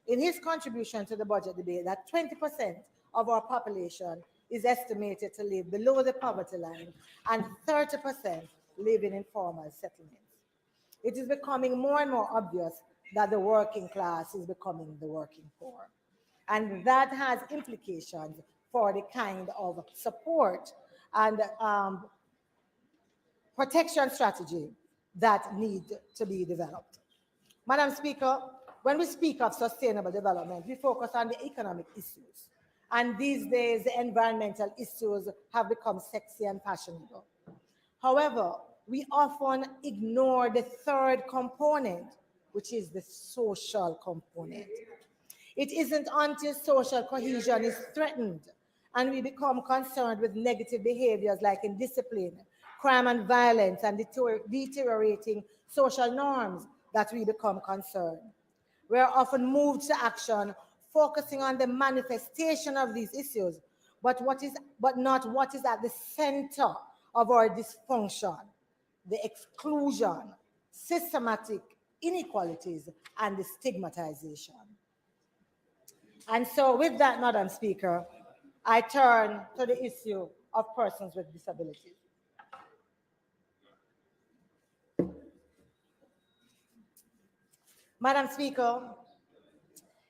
in his contribution to the budget debate that 20% of our population is estimated to live below the poverty line and 30% live in informal settlements. It is becoming more and more obvious that the working class is becoming the working poor. And that has implications for the kind of support and protection strategy that need to be developed. Madam Speaker, when we speak of sustainable development, we focus on the economic issues. And these days, the environmental issues have become sexy and fashionable. However, we often ignore the third component, which is the social component. It isn't until social cohesion is threatened and we become concerned with negative behaviors like indiscipline, crime and violence, and deteriorating social norms that we become concerned. We are often moved to action focusing on the manifestation of these issues, but not what is at the center of our dysfunction, the exclusion, systematic inequalities, and the stigmatization. And so with that, Madam Speaker, I turn to the issue of persons with disabilities. Madam Speaker,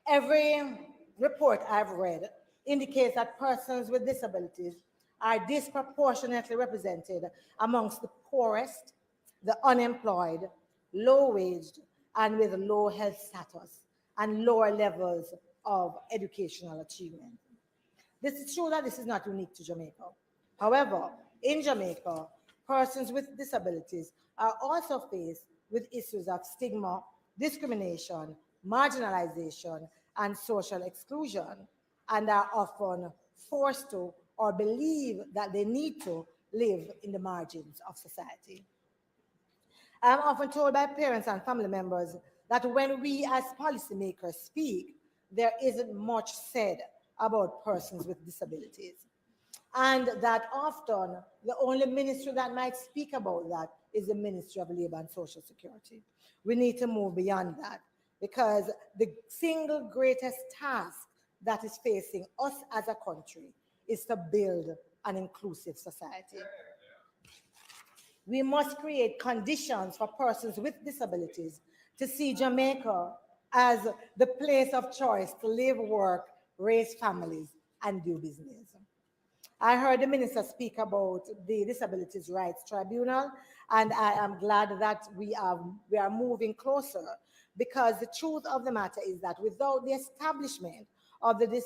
every report I've read indicates that persons with disabilities are disproportionately represented amongst the poorest, the unemployed, low-waged, and with low health status and lower levels of educational achievement. This is true that this is not unique to Jamaica. However, in Jamaica, persons with disabilities are also faced with issues of stigma, discrimination, marginalization, and social exclusion, and are often forced to or believe that they need to live in the margins of society. I'm often told by parents and family members that when we as policymakers speak, there isn't much said about persons with disabilities. And that often the only ministry that might speak about that is the Ministry of Labor and Social Security. We need to move beyond that because the single greatest task that is facing us as a country is to build an inclusive society. We must create conditions for persons with disabilities to see Jamaica as the place of choice to live, work, raise families, and do business. I heard the minister speak about the Disabilities Rights Tribunal, and I am glad that we are moving closer, because the truth of the matter is that without the establishment of the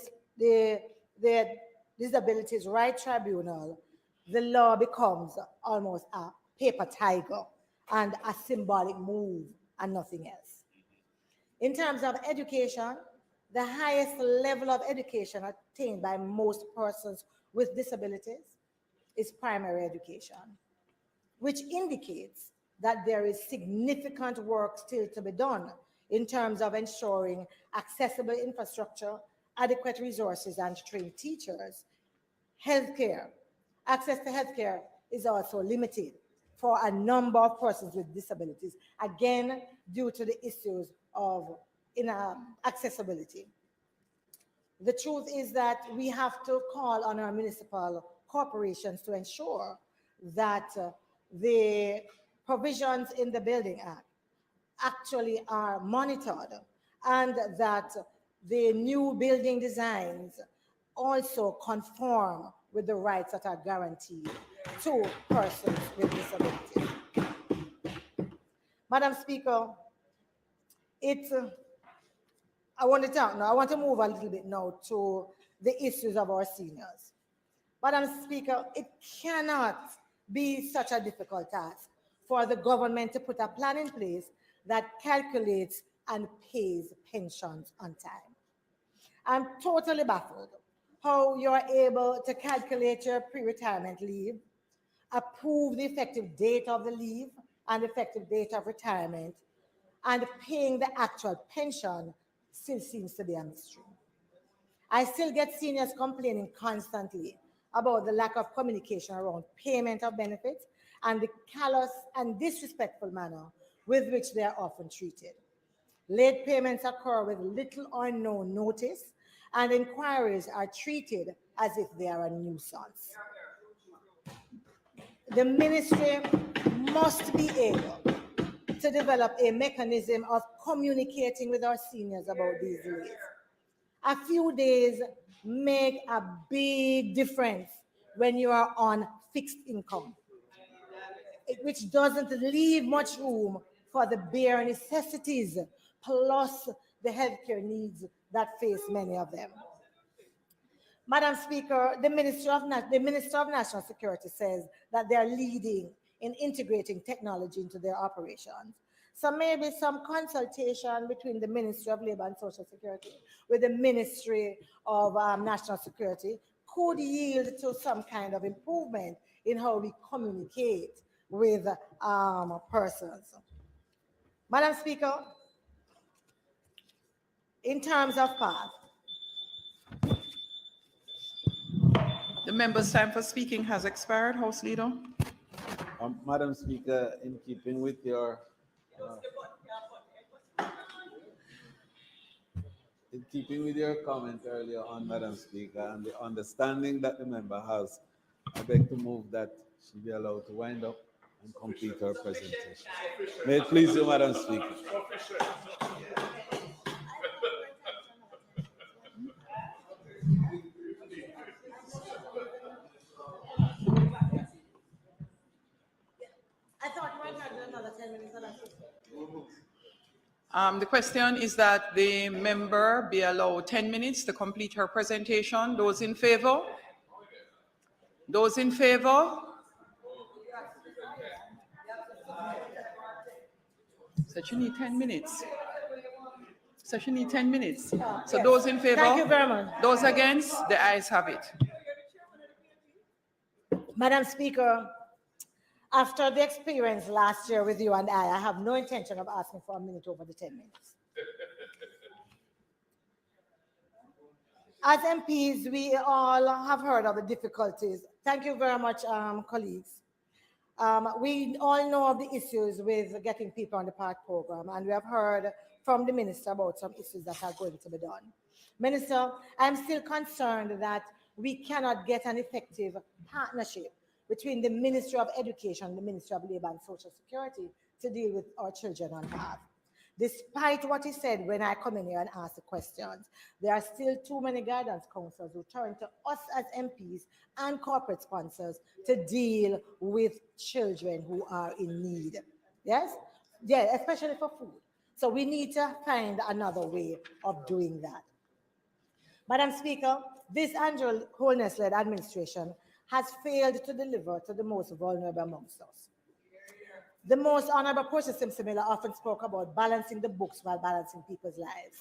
Disabilities Rights Tribunal, the law becomes almost a paper tiger and a symbolic move and nothing else. In terms of education, the highest level of education attained by most persons with disabilities is primary education, which indicates that there is significant work still to be done in terms of ensuring accessible infrastructure, adequate resources, and trained teachers. Healthcare. Access to healthcare is also limited for a number of persons with disabilities, again, due to the issues of in accessibility. The truth is that we have to call on our municipal corporations to ensure that the provisions in the Building Act actually are monitored, and that the new building designs also conform with the rights that are guaranteed to persons with disabilities. Madam Speaker, I want to talk now. I want to move a little bit now to the issues of our seniors. Madam Speaker, it cannot be such a difficult task for the government to put a plan in place that calculates and pays pensions on time. I'm totally baffled how you're able to calculate your pre-retirement leave, approve the effective date of the leave and effective date of retirement, and paying the actual pension still seems to be a mystery. I still get seniors complaining constantly about the lack of communication around payment of benefits and the callous and disrespectful manner with which they are often treated. Late payments occur with little or no notice, and inquiries are treated as if they are a nuisance. The ministry must be able to develop a mechanism of communicating with our seniors about these delays. A few days make a big difference when you are on fixed income, which doesn't leave much room for the bare necessities, plus the healthcare needs that face many of them. Madam Speaker, the Minister of National Security says that they are leading in integrating technology into their operations. So maybe some consultation between the Ministry of Labor and Social Security with the Ministry of National Security could yield to some kind of improvement in how we communicate with persons. Madam Speaker, in terms of path, The member's time for speaking has expired. House Leader. Madam Speaker, in keeping with your comment earlier on, Madam Speaker, and the understanding that the member has, I beg to move that she be allowed to wind up and complete her presentation. May it please you, Madam Speaker. I thought you might have another 10 minutes. The question is that the member be allowed 10 minutes to complete her presentation. Those in favor? Those in favor? So you need 10 minutes. So you need 10 minutes. So yes. Those in favor? Thank you very much. Those against? The ayes have it. Madam Speaker, after the experience last year with you and I have no intention of asking for a minute over the 10 minutes. As MPs, we all have heard of the difficulties. Thank you very much, colleagues. We all know of the issues with getting people on the PATH program, and we have heard from the minister about some issues that are going to be done. Minister, I'm still concerned that we cannot get an effective partnership between the Ministry of Education and the Ministry of Labor and Social Security to deal with our children on PATH. Despite what he said when I come in here and ask the questions, there are still too many guidance counselors who turn to us as MPs and corporate sponsors to deal with children who are in need. Yes? Yeah, especially for food. So we need to find another way of doing that. Madam Speaker, this Andrew Holness-led administration has failed to deliver to the most vulnerable amongst us. The most honorable Portia Simpson-Miller often spoke about balancing the books while balancing people's lives.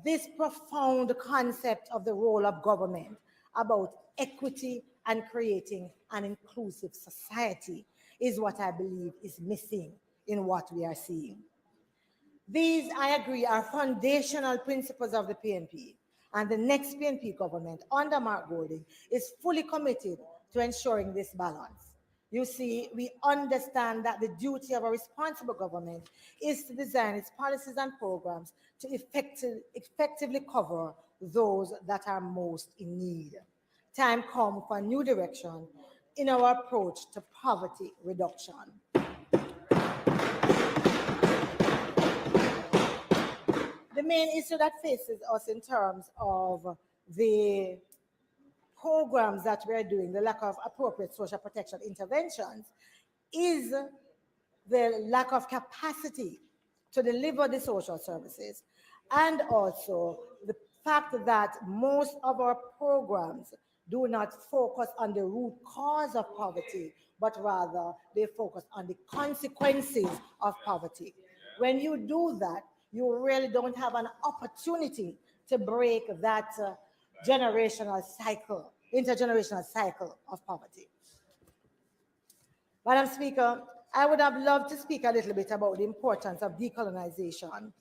This profound concept of the role of government about equity and creating an inclusive society is what I believe is missing in what we are seeing. These, I agree, are foundational principles of the PNP, and the next PNP government under Mark Golding is fully committed to ensuring this balance. You see, we understand that the duty of a responsible government is to design its policies and programs to effectively cover those that are most in need. Time comes for a new direction in our approach to poverty reduction. The main issue that faces us in terms of the programs that we're doing, the lack of appropriate social protection interventions, is the lack of capacity to deliver the social services, and also the fact that most of our programs do not focus on the root cause of poverty, but rather they focus on the consequences of poverty. When you do that, you really don't have an opportunity to break that intergenerational cycle of poverty. Madam Speaker, I would have loved to speak a little bit about the importance of decolonization,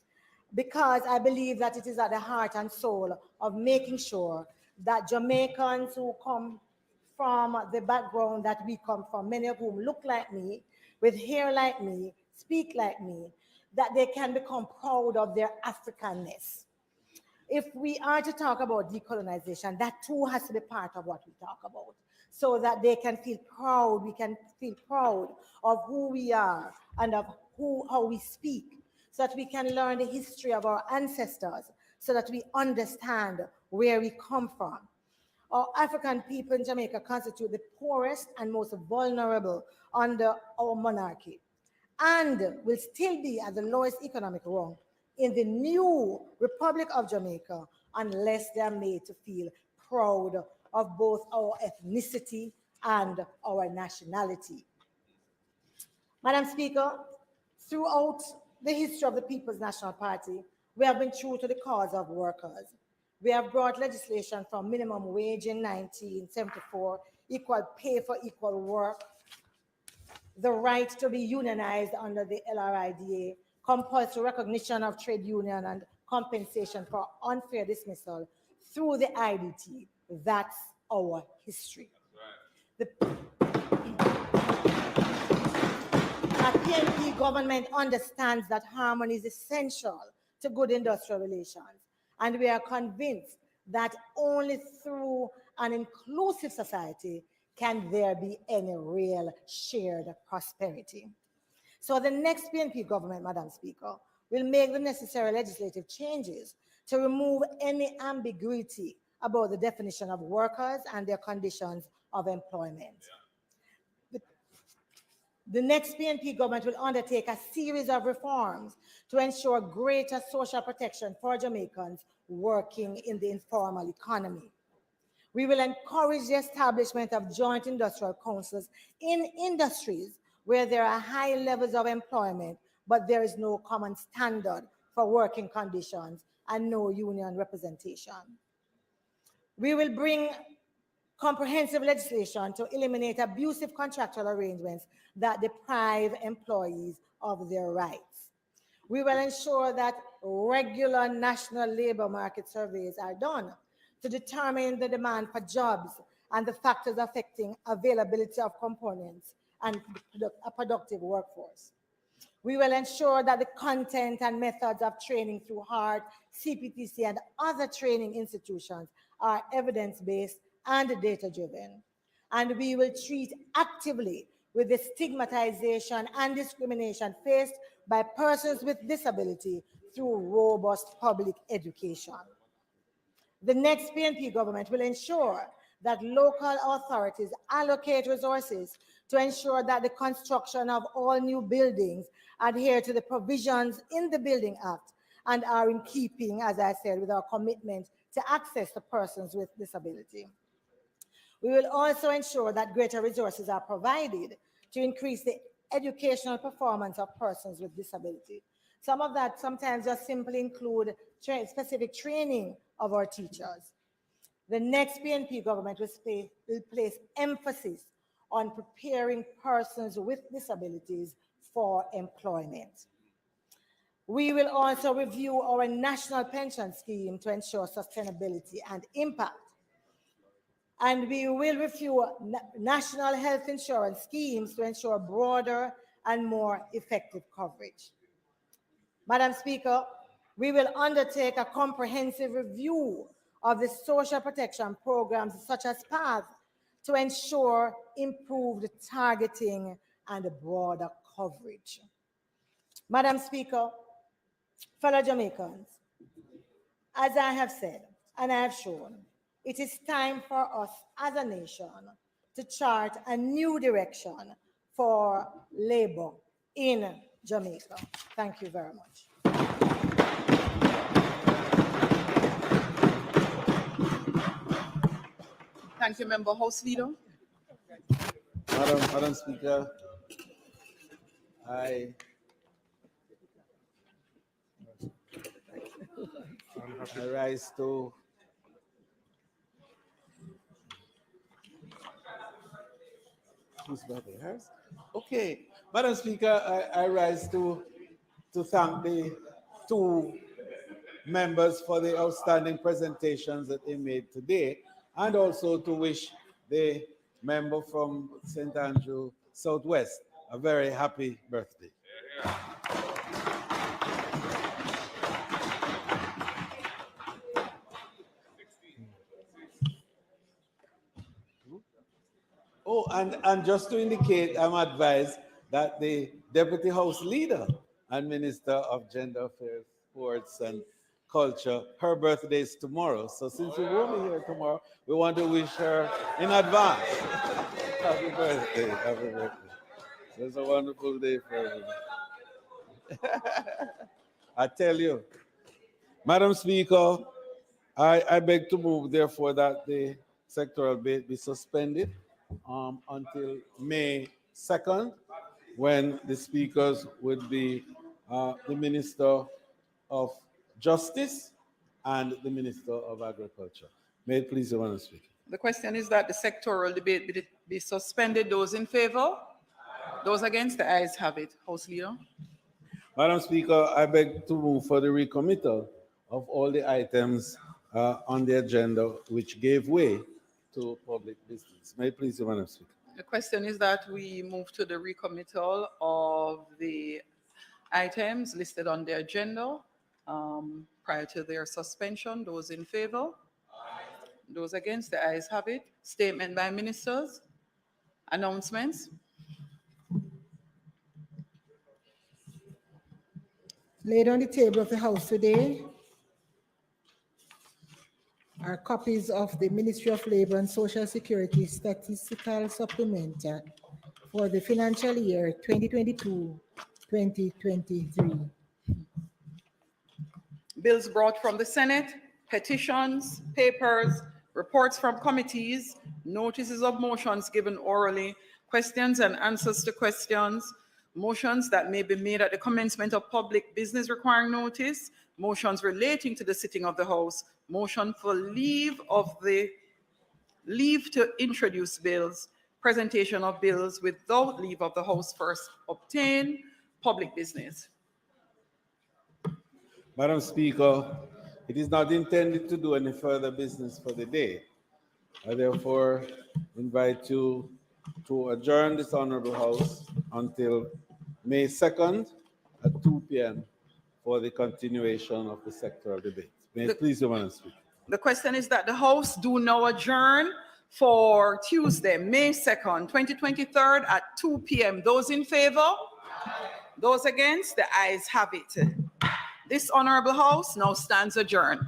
because I believe that it is at the heart and soul of making sure that Jamaicans who come from the background that we come from, many of whom look like me, with hair like me, speak like me, that they can become proud of their Africanness. If we are to talk about decolonization, that too has to be part of what we talk about, so that they can feel proud, we can feel proud of who we are and of how we speak, so that we can learn the history of our ancestors, so that we understand where we come from. Our African people in Jamaica constitute the poorest and most vulnerable under our monarchy, and will still be at the lowest economic rung in the new Republic of Jamaica unless they are made to feel proud of both our ethnicity and our nationality. Madam Speaker, throughout the history of the People's National Party, we have been true to the cause of workers. We have brought legislation from minimum wage in 1974, equal pay for equal work, the right to be unionized under the LRIDA, compulsory recognition of trade union, and compensation for unfair dismissal through the IDT. That's our history. Our PNP government understands that harmony is essential to good industrial relations, and we are convinced that only through an inclusive society can there be any real shared prosperity. So the next PNP government, Madam Speaker, will make the necessary legislative changes to remove any ambiguity about the definition of workers and their conditions of employment. The next PNP government will undertake a series of reforms to ensure greater social protection for Jamaicans working in the informal economy. We will encourage the establishment of joint industrial councils in industries where there are high levels of employment, but there is no common standard for working conditions and no union representation. We will bring comprehensive legislation to eliminate abusive contractual arrangements that deprive employees of their rights. We will ensure that regular national labor market surveys are done to determine the demand for jobs and the factors affecting availability of components and a productive workforce. We will ensure that the content and methods of training through HEART, CPTC, and other training institutions are evidence-based and data-driven. And we will treat actively with the stigmatization and discrimination faced by persons with disability through robust public education. The next PNP government will ensure that local authorities allocate resources to ensure that the construction of all new buildings adhere to the provisions in the Building Act and are in keeping, as I said, with our commitment to access to persons with disability. We will also ensure that greater resources are provided to increase the educational performance of persons with disability. Some of that sometimes just simply include specific training of our teachers. The next PNP government will place emphasis on preparing persons with disabilities for employment. We will also review our national pension scheme to ensure sustainability and impact. And we will review national health insurance schemes to ensure broader and more effective coverage. Madam Speaker, we will undertake a comprehensive review of the social protection programs such as PATH to ensure improved targeting and broader coverage. Madam Speaker, fellow Jamaicans, as I have said and I have shown, it is time for us as a nation to chart a new direction for labor in Jamaica. Thank you very much. Thank you, Member House Leader. Madam Speaker, I rise to Okay, Madam Speaker, I rise to thank the two members for the outstanding presentations that they made today, and also to wish the member from St. Andrew Southwest a very happy birthday. Oh, and just to indicate, I'm advised that the Deputy House Leader and Minister of Gender Affairs, Sports and Culture, her birthday is tomorrow. So since we won't be here tomorrow, we want to wish her in advance. Happy birthday, happy birthday. So it's a wonderful day for everyone. I tell you, Madam Speaker, I beg to move, therefore, that the sectoral debate be suspended until May 2nd, when the speakers would be the Minister of Justice and the Minister of Agriculture. May it please the one to speak. The question is that the sectoral debate be suspended. Those in favor? Those against? The ayes have it. House Leader. Madam Speaker, I beg to move for the recommittal of all the items on the agenda which gave way to public business. May it please the Madam Speaker. The question is that we move to the recommittal of the items listed on the agenda prior to their suspension. Those in favor? Those against? The ayes have it. Statement by ministers. Announcements. Laid on the table of the House today are copies of the Ministry of Labor and Social Security Statistical Supplement for the financial year 2022-2023. Bills brought from the Senate, petitions, papers, reports from committees, notices of motions given orally, questions and answers to questions, motions that may be made at the commencement of public business requiring notice, motions relating to the sitting of the House, motion for leave to introduce bills, presentation of bills without leave of the House first obtained, public business. Madam Speaker, it is not intended to do any further business for the day. I therefore invite you to adjourn this Honorable House until May 2nd at 2 p.m. for the continuation of the sectoral debate. May it please the Madam Speaker. The question is that the House do now adjourn for Tuesday, May 2nd, 2023 at 2 p.m. Those in favor? Those against? The ayes have it. This Honorable House now stands adjourned.